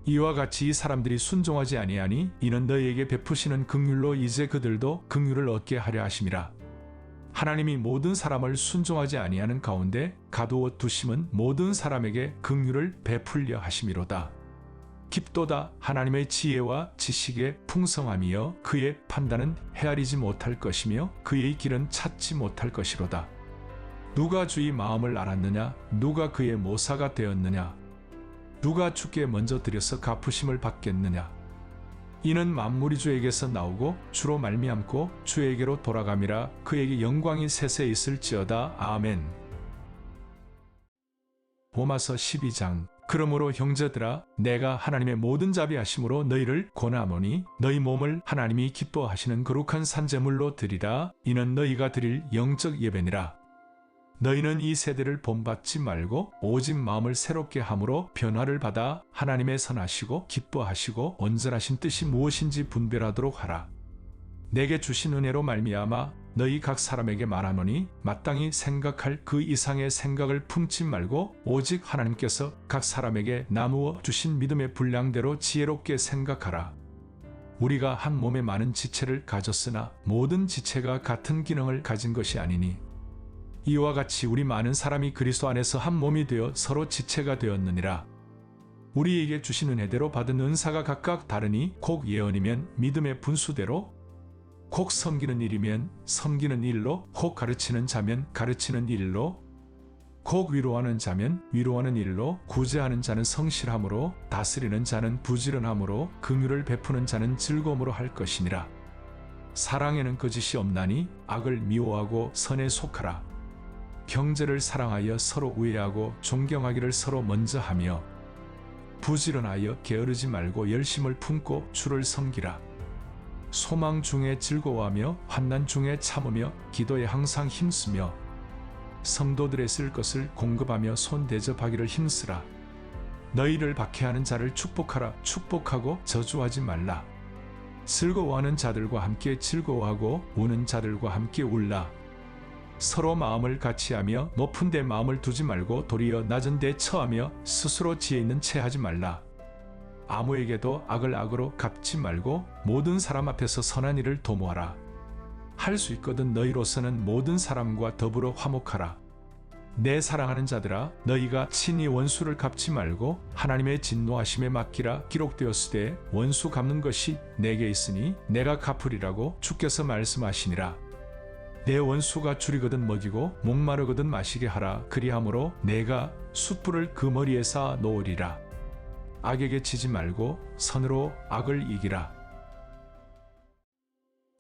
이와 같이 이 사람들이 순종하지 아니하니 이는 너희에게 베푸시는 긍휼로 이제 그들도 긍휼을 얻게 하려 하심이라. 하나님이 모든 사람을 순종하지 아니하는 가운데 가두어 두심은 모든 사람에게 긍휼을 베풀려 하심이로다. 깊도다 하나님의 지혜와 지식의 풍성함이여 그의 판단은 헤아리지 못할 것이며 그의 길은 찾지 못할 것이로다. 누가 주의 마음을 알았느냐? 누가 그의 모사가 되었느냐? 누가 주께 먼저 드려서 갚으심을 받겠느냐? 이는 만물이 주에게서 나오고 주로 말미암고 주에게로 돌아감이라. 그에게 영광이 세세 있을지어다. 아멘. 로마서 12장. 그러므로 형제들아 내가 하나님의 모든 자비하심으로 너희를 권하노니 너희 몸을 하나님이 기뻐하시는 거룩한 산제물로 드리라. 이는 너희가 드릴 영적 예배니라. 너희는 이 세대를 본받지 말고 오직 마음을 새롭게 함으로 변화를 받아 하나님의 선하시고 기뻐하시고 온전하신 뜻이 무엇인지 분별하도록 하라. 내게 주신 은혜로 말미암아 너희 각 사람에게 말하노니 마땅히 생각할 그 이상의 생각을 품지 말고 오직 하나님께서 각 사람에게 나누어 주신 믿음의 분량대로 지혜롭게 생각하라. 우리가 한 몸에 많은 지체를 가졌으나 모든 지체가 같은 기능을 가진 것이 아니니 이와 같이 우리 많은 사람이 그리스도 안에서 한 몸이 되어 서로 지체가 되었느니라. 우리에게 주신 은혜대로 받은 은사가 각각 다르니 곧 예언이면 믿음의 분수대로, 곧 섬기는 일이면 섬기는 일로, 곧 가르치는 자면 가르치는 일로, 곧 위로하는 자면 위로하는 일로, 구제하는 자는 성실함으로, 다스리는 자는 부지런함으로, 긍휼을 베푸는 자는 즐거움으로 할 것이니라. 사랑에는 거짓이 없나니 악을 미워하고 선에 속하라. 형제를 사랑하여 서로 우애하고 존경하기를 서로 먼저 하며 부지런하여 게으르지 말고 열심을 품고 주를 섬기라. 소망 중에 즐거워하며 환난 중에 참으며 기도에 항상 힘쓰며 성도들의 쓸 것을 공급하며 손 대접하기를 힘쓰라. 너희를 박해하는 자를 축복하라. 축복하고 저주하지 말라. 즐거워하는 자들과 함께 즐거워하고 우는 자들과 함께 울라. 서로 마음을 같이하며 높은 데 마음을 두지 말고 도리어 낮은 데 처하며 스스로 지혜 있는 채 하지 말라. 아무에게도 악을 악으로 갚지 말고 모든 사람 앞에서 선한 일을 도모하라. 할 수 있거든 너희로서는 모든 사람과 더불어 화목하라. 내 사랑하는 자들아 너희가 친히 원수를 갚지 말고 하나님의 진노하심에 맡기라. 기록되었으되 원수 갚는 것이 내게 있으니 내가 갚으리라고 주께서 말씀하시니라. 내 원수가 줄이거든 먹이고 목마르거든 마시게 하라. 그리함으로 내가 숯불을 그 머리에 쌓아 놓으리라. 악에게 지지 말고 선으로 악을 이기라.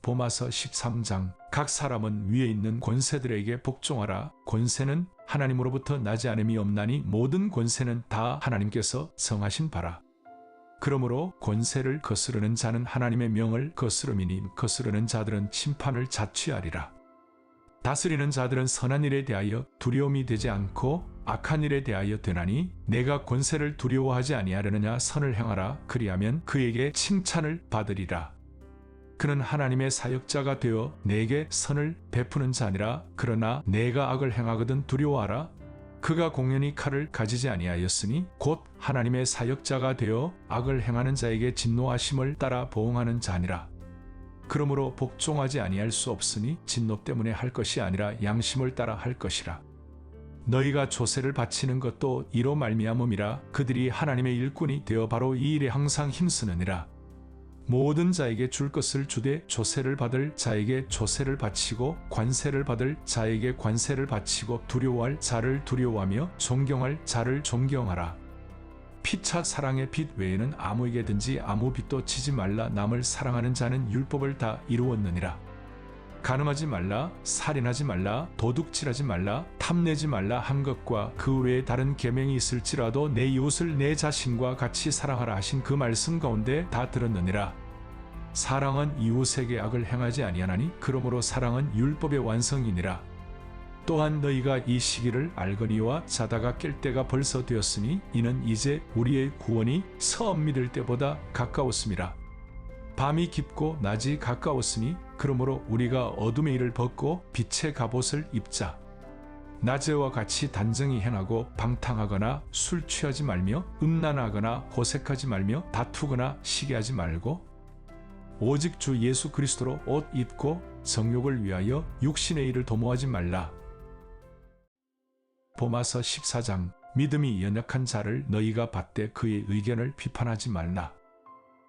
보마서 13장. 각 사람은 위에 있는 권세들에게 복종하라. 권세는 하나님으로부터 나지 않음이 없나니 모든 권세는 다 하나님께서 정하신 바라. 그러므로 권세를 거스르는 자는 하나님의 명을 거스름이니 거스르는 자들은 심판을 자취하리라. 다스리는 자들은 선한 일에 대하여 두려움이 되지 않고 악한 일에 대하여 되나니 내가 권세를 두려워하지 아니하려느냐. 선을 행하라. 그리하면 그에게 칭찬을 받으리라. 그는 하나님의 사역자가 되어 내게 선을 베푸는 자니라. 그러나 내가 악을 행하거든 두려워하라. 그가 공연히 칼을 가지지 아니하였으니 곧 하나님의 사역자가 되어 악을 행하는 자에게 진노하심을 따라 보응하는 자니라. 그러므로 복종하지 아니할 수 없으니 진노 때문에 할 것이 아니라 양심을 따라 할 것이라. 너희가 조세를 바치는 것도 이로 말미암음이라. 그들이 하나님의 일꾼이 되어 바로 이 일에 항상 힘쓰느니라. 모든 자에게 줄 것을 주되 조세를 받을 자에게 조세를 바치고 관세를 받을 자에게 관세를 바치고 두려워할 자를 두려워하며 존경할 자를 존경하라. 피차 사랑의 빚 외에는 아무에게든지 아무 빚도 지지 말라. 남을 사랑하는 자는 율법을 다 이루었느니라. 간음하지 말라, 살인하지 말라, 도둑질하지 말라, 탐내지 말라 한 것과 그 외에 다른 계명이 있을지라도 내 이웃을 내 자신과 같이 사랑하라 하신 그 말씀 가운데 다 들었느니라. 사랑은 이웃에게 악을 행하지 아니하나니 그러므로 사랑은 율법의 완성이니라. 또한 너희가 이 시기를 알거니와 자다가 깰 때가 벌써 되었으니 이는 이제 우리의 구원이 처음 믿을 때보다 가까웠음이라. 밤이 깊고 낮이 가까웠으니 그러므로 우리가 어둠의 일을 벗고 빛의 갑옷을 입자. 낮에와 같이 단정히 행하고 방탕하거나 술 취하지 말며 음란하거나 호색하지 말며 다투거나 시기하지 말고 오직 주 예수 그리스도로 옷 입고 정욕을 위하여 육신의 일을 도모하지 말라. 보마서 14장 믿음이 연약한 자를 너희가 받되 그의 의견을 비판하지 말라.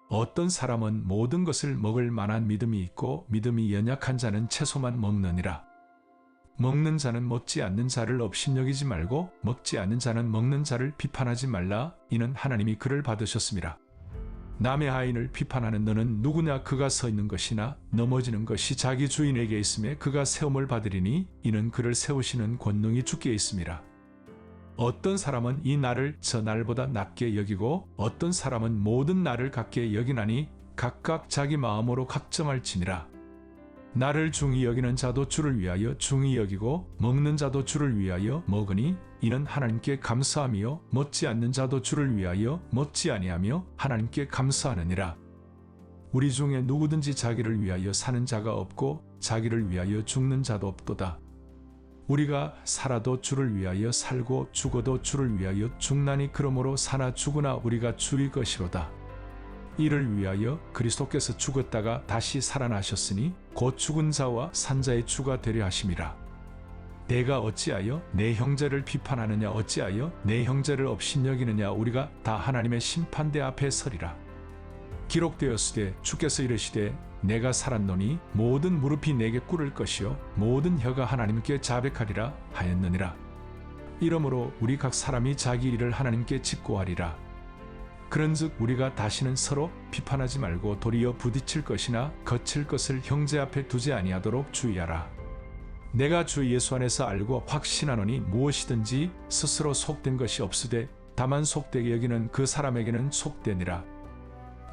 어떤 사람은 모든 것을 먹을 만한 믿음이 있고 믿음이 연약한 자는 채소만 먹느니라. 먹는 자는 먹지 않는 자를 업신여기지 말고 먹지 않는 자는 먹는 자를 비판하지 말라. 이는 하나님이 그를 받으셨습니다. 남의 하인을 비판하는 너는 누구냐? 그가 서 있는 것이나 넘어지는 것이 자기 주인에게 있음에 그가 세움을 받으리니 이는 그를 세우시는 권능이 주께 있습니다. 어떤 사람은 이 날을 저 날보다 낮게 여기고 어떤 사람은 모든 날을 같게 여기나니 각각 자기 마음으로 각정할지니라. 나를 중히 여기는 자도 주를 위하여 중히 여기고 먹는 자도 주를 위하여 먹으니 이는 하나님께 감사함이요 먹지 않는 자도 주를 위하여 먹지 아니하며 하나님께 감사하느니라. 우리 중에 누구든지 자기를 위하여 사는 자가 없고 자기를 위하여 죽는 자도 없도다. 우리가 살아도 주를 위하여 살고 죽어도 주를 위하여 죽나니 그러므로 사나 죽으나 우리가 주의 것이로다. 이를 위하여 그리스도께서 죽었다가 다시 살아나셨으니 곧 죽은 자와 산 자의 주가 되려 하심이라. 내가 어찌하여 내 형제를 비판하느냐? 어찌하여 내 형제를 업신여기느냐? 우리가 다 하나님의 심판대 앞에 서리라. 기록되었으되 주께서 이르시되 내가 살았노니 모든 무릎이 내게 꿇을 것이요 모든 혀가 하나님께 자백하리라 하였느니라. 이러므로 우리 각 사람이 자기 일을 하나님께 직고하리라. 그런즉 우리가 다시는 서로 비판하지 말고 도리어 부딪힐 것이나 거칠 것을 형제 앞에 두지 아니하도록 주의하라. 내가 주 예수 안에서 알고 확신하노니 무엇이든지 스스로 속된 것이 없으되 다만 속되게 여기는 그 사람에게는 속되니라.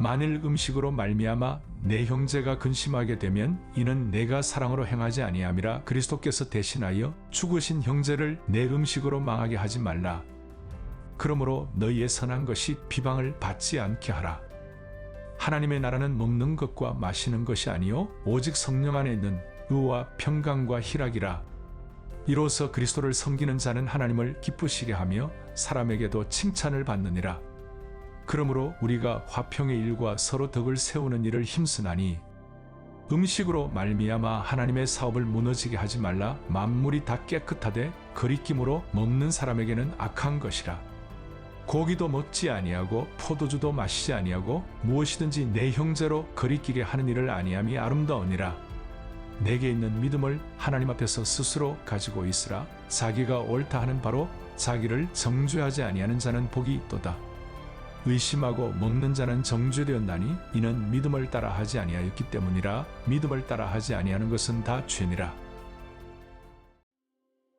만일 음식으로 말미암아 내 형제가 근심하게 되면 이는 내가 사랑으로 행하지 아니함이라. 그리스도께서 대신하여 죽으신 형제를 내 음식으로 망하게 하지 말라. 그러므로 너희의 선한 것이 비방을 받지 않게 하라. 하나님의 나라는 먹는 것과 마시는 것이 아니요 오직 성령 안에 있는 의와 평강과 희락이라. 이로써 그리스도를 섬기는 자는 하나님을 기쁘시게 하며 사람에게도 칭찬을 받느니라. 그러므로 우리가 화평의 일과 서로 덕을 세우는 일을 힘쓰나니 음식으로 말미암아 하나님의 사업을 무너지게 하지 말라. 만물이 다 깨끗하되 거리낌으로 먹는 사람에게는 악한 것이라. 고기도 먹지 아니하고 포도주도 마시지 아니하고 무엇이든지 내 형제로 거리끼게 하는 일을 아니함이 아름다우니라. 내게 있는 믿음을 하나님 앞에서 스스로 가지고 있으라. 자기가 옳다 하는 바로 자기를 정죄하지 아니하는 자는 복이 있도다. 의심하고 먹는 자는 정죄되었나니 이는 믿음을 따라 하지 아니하였기 때문이라. 믿음을 따라 하지 아니하는 것은 다 죄니라.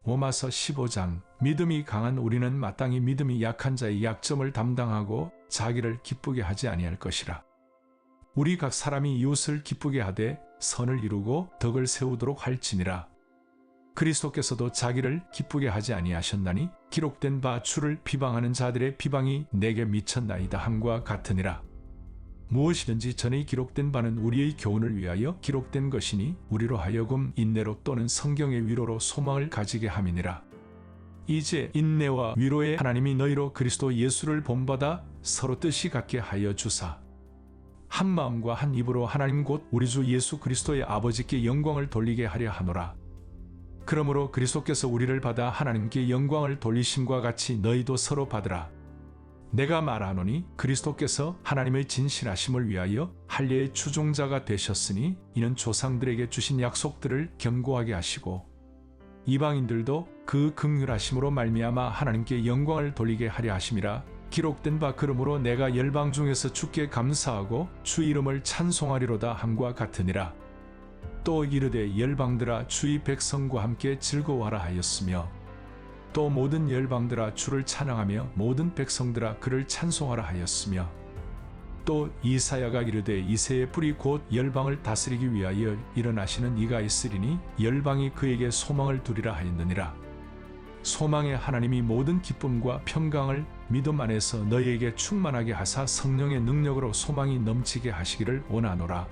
로마서 15장 믿음이 강한 우리는 마땅히 믿음이 약한 자의 약점을 담당하고 자기를 기쁘게 하지 아니할 것이라. 우리 각 사람이 이웃을 기쁘게 하되 선을 이루고 덕을 세우도록 할지니라. 그리스도께서도 자기를 기쁘게 하지 아니하셨나니 기록된 바 주를 비방하는 자들의 비방이 내게 미쳤나이다 함과 같으니라. 무엇이든지 전에 기록된 바는 우리의 교훈을 위하여 기록된 것이니 우리로 하여금 인내로 또는 성경의 위로로 소망을 가지게 함이니라. 이제 인내와 위로의 하나님이 너희로 그리스도 예수를 본받아 서로 뜻이 같게 하여 주사 한 마음과 한 입으로 하나님 곧 우리 주 예수 그리스도의 아버지께 영광을 돌리게 하려 하노라. 그러므로 그리스도께서 우리를 받아 하나님께 영광을 돌리심과 같이 너희도 서로 받으라. 내가 말하노니 그리스도께서 하나님의 진실하심을 위하여 할례의 추종자가 되셨으니 이는 조상들에게 주신 약속들을 견고하게 하시고 이방인들도 그 긍휼하심으로 말미암아 하나님께 영광을 돌리게 하려 하심이라. 기록된 바 그러므로 내가 열방 중에서 주께 감사하고 주 이름을 찬송하리로다 함과 같으니라. 또 이르되 열방들아 주의 백성과 함께 즐거워하라 하였으며 또 모든 열방들아 주를 찬양하며 모든 백성들아 그를 찬송하라 하였으며 또 이사야가 이르되 이새의 뿔이 곧 열방을 다스리기 위하여 일어나시는 이가 있으리니 열방이 그에게 소망을 두리라 하였느니라. 소망의 하나님이 모든 기쁨과 평강을 믿음 안에서 너희에게 충만하게 하사 성령의 능력으로 소망이 넘치게 하시기를 원하노라.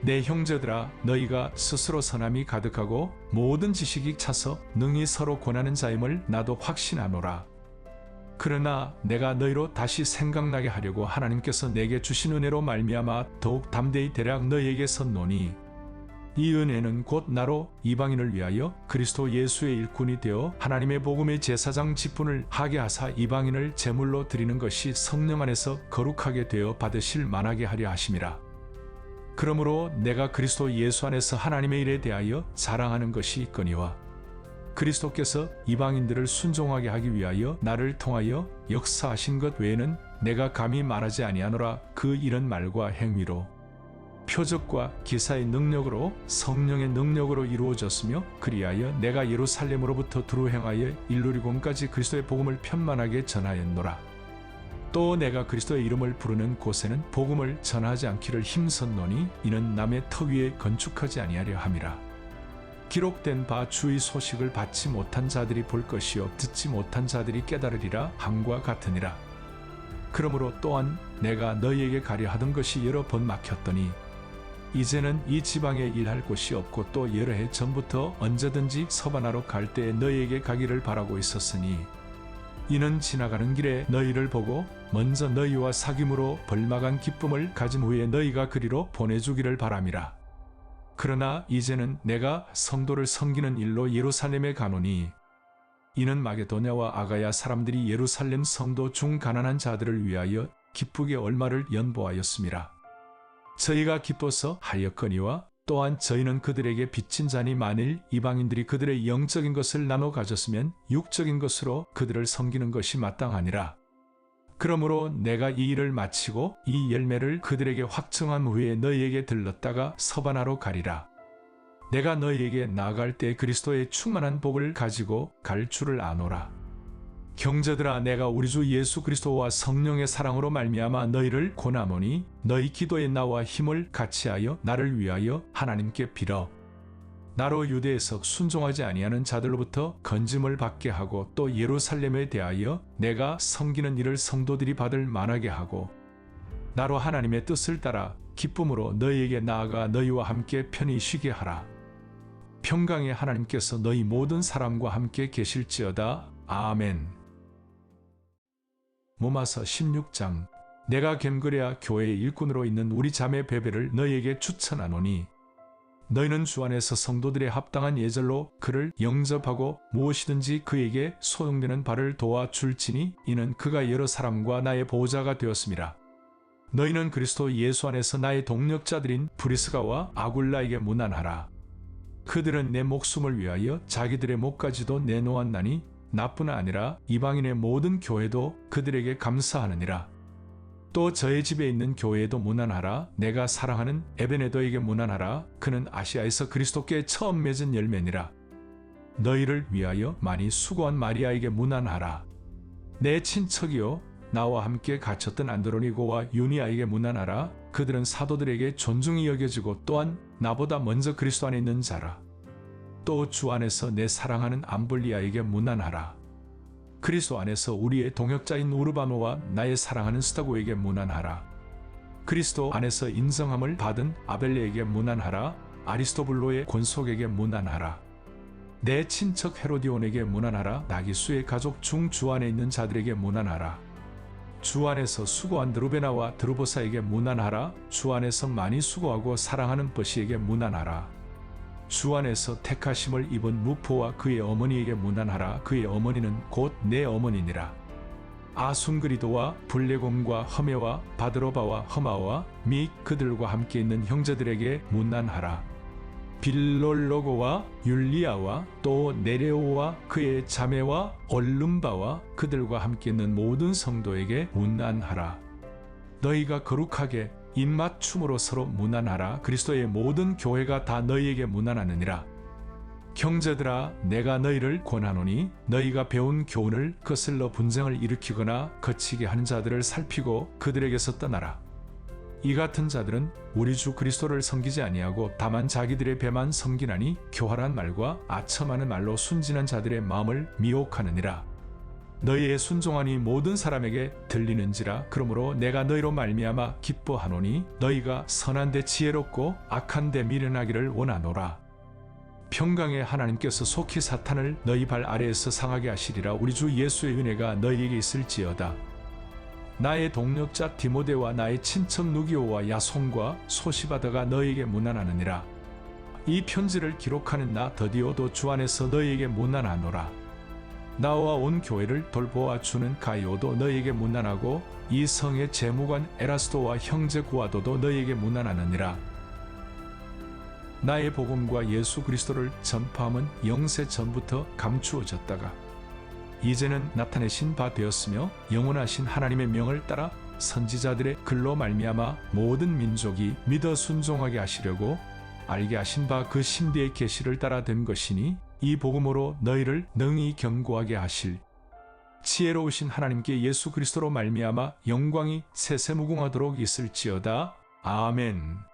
내 형제들아, 너희가 스스로 선함이 가득하고 모든 지식이 차서 능히 서로 권하는 자임을 나도 확신하노라. 그러나 내가 너희로 다시 생각나게 하려고 하나님께서 내게 주신 은혜로 말미암아 더욱 담대히 대략 너희에게 섰노니, 이 은혜는 곧 나로 이방인을 위하여 그리스도 예수의 일꾼이 되어 하나님의 복음의 제사장 직분을 하게 하사 이방인을 제물로 드리는 것이 성령 안에서 거룩하게 되어 받으실 만하게 하려 하심이라. 그러므로 내가 그리스도 예수 안에서 하나님의 일에 대하여 자랑하는 것이 있거니와, 그리스도께서 이방인들을 순종하게 하기 위하여 나를 통하여 역사하신 것 외에는 내가 감히 말하지 아니하노라. 그 이런 말과 행위로 표적과 기사의 능력으로 성령의 능력으로 이루어졌으며, 그리하여 내가 예루살렘으로부터 두루 행하여 일루리곤까지 그리스도의 복음을 편만하게 전하였노라. 또 내가 그리스도의 이름을 부르는 곳에는 복음을 전하지 않기를 힘썼노니, 이는 남의 터 위에 건축하지 아니하려 함이라. 기록된 바 주의 소식을 받지 못한 자들이 볼 것이요 듣지 못한 자들이 깨달으리라 함과 같으니라. 그러므로 또한 내가 너희에게 가려 하던 것이 여러 번 막혔더니, 이제는 이 지방에 일할 곳이 없고 또 여러 해 전부터 언제든지 서바나로 갈 때에 너희에게 가기를 바라고 있었으니, 이는 지나가는 길에 너희를 보고 먼저 너희와 사귐으로 벌막한 기쁨을 가진 후에 너희가 그리로 보내주기를 바람이라. 그러나 이제는 내가 성도를 섬기는 일로 예루살렘에 가노니, 이는 마게도냐와 아가야 사람들이 예루살렘 성도 중 가난한 자들을 위하여 기쁘게 얼마를 연보하였음이라. 저희가 기뻐서 하였거니와, 또한 저희는 그들에게 빚진 자니, 만일 이방인들이 그들의 영적인 것을 나눠 가졌으면 육적인 것으로 그들을 섬기는 것이 마땅하니라. 그러므로 내가 이 일을 마치고 이 열매를 그들에게 확증한 후에 너희에게 들렀다가 서바나로 가리라. 내가 너희에게 나아갈 때 그리스도의 충만한 복을 가지고 갈 줄을 아노라. 형제들아, 내가 우리 주 예수 그리스도와 성령의 사랑으로 말미암아 너희를 권하노니, 너희 기도에 나와 힘을 같이하여 나를 위하여 하나님께 빌어 나로 유대에서 순종하지 아니하는 자들로부터 건짐을 받게 하고, 또 예루살렘에 대하여 내가 섬기는 일을 성도들이 받을 만하게 하고, 나로 하나님의 뜻을 따라 기쁨으로 너희에게 나아가 너희와 함께 편히 쉬게 하라. 평강의 하나님께서 너희 모든 사람과 함께 계실지어다. 아멘. 로마서 16장. 내가 겜그레아 교회의 일꾼으로 있는 우리 자매 베베를 너희에게 추천하노니, 너희는 주 안에서 성도들의 합당한 예절로 그를 영접하고 무엇이든지 그에게 소용되는 바를 도와줄지니, 이는 그가 여러 사람과 나의 보호자가 되었음이라. 너희는 그리스도 예수 안에서 나의 동력자들인 브리스가와 아굴라에게 문안하라. 그들은 내 목숨을 위하여 자기들의 목까지도 내놓았나니, 나뿐 아니라 이방인의 모든 교회도 그들에게 감사하느니라. 또 저의 집에 있는 교회에도 문안하라. 내가 사랑하는 에베네도에게 문안하라. 그는 아시아에서 그리스도께 처음 맺은 열매니라. 너희를 위하여 많이 수고한 마리아에게 문안하라. 내 친척이요 나와 함께 갇혔던 안드로니고와 유니아에게 문안하라. 그들은 사도들에게 존중이 여겨지고 또한 나보다 먼저 그리스도 안에 있는 자라. 또 주 안에서 내 사랑하는 암블리아에게 문안하라. 그리스도 안에서 우리의 동역자인 우르바노와 나의 사랑하는 스타고에게 문안하라. 그리스도 안에서 인정함을 받은 아벨레에게 문안하라. 아리스토블로의 권속에게 문안하라. 내 친척 헤로디온에게 문안하라. 나기수의 가족 중 주 안에 있는 자들에게 문안하라. 주 안에서 수고한 드루베나와 드루보사에게 문안하라. 주 안에서 많이 수고하고 사랑하는 버시에게 문안하라. 주 안에서 택하심을 입은 루포와 그의 어머니에게 문안하라. 그의 어머니는 곧 내 어머니니라. 아순그리도와 블레곰과 허메와 바드로바와 허마와 및 그들과 함께 있는 형제들에게 문안하라. 빌롤로고와 율리아와 또 네레오와 그의 자매와 얼lum바와 그들과 함께 있는 모든 성도에게 문안하라. 너희가 거룩하게 입맞춤으로 서로 문안하라. 그리스도의 모든 교회가 다 너희에게 문안하느니라. 형제들아, 내가 너희를 권하노니, 너희가 배운 교훈을 거슬러 분쟁을 일으키거나 거치게 하는 자들을 살피고 그들에게서 떠나라. 이 같은 자들은 우리 주 그리스도를 섬기지 아니하고 다만 자기들의 배만 섬기나니, 교활한 말과 아첨하는 말로 순진한 자들의 마음을 미혹하느니라. 너희의 순종하니 모든 사람에게 들리는지라. 그러므로 내가 너희로 말미암아 기뻐하노니 너희가 선한 데 지혜롭고 악한 데 미련하기를 원하노라. 평강의 하나님께서 속히 사탄을 너희 발 아래에서 상하게 하시리라. 우리 주 예수의 은혜가 너희에게 있을지어다. 나의 동력자 디모데와 나의 친척 누기오와 야손과 소시바더가 너희에게 문안하느니라. 이 편지를 기록하는 나 더디오도 주 안에서 너희에게 문안하노라. 나와 온 교회를 돌보아 주는 가이오도 너희에게 문안하고 이 성의 재무관 에라스도와 형제 구아도도 너희에게 문안하느니라. 나의 복음과 예수 그리스도를 전파함은 영세 전부터 감추어졌다가 이제는 나타내신 바 되었으며 영원하신 하나님의 명을 따라 선지자들의 글로 말미암아 모든 민족이 믿어 순종하게 하시려고 알게 하신 바 그 신비의 계시를 따라 된 것이니 이 복음으로 너희를 능히 견고하게 하실 지혜로우신 하나님께 예수 그리스도로 말미암아 영광이 세세무궁하도록 있을지어다. 아멘.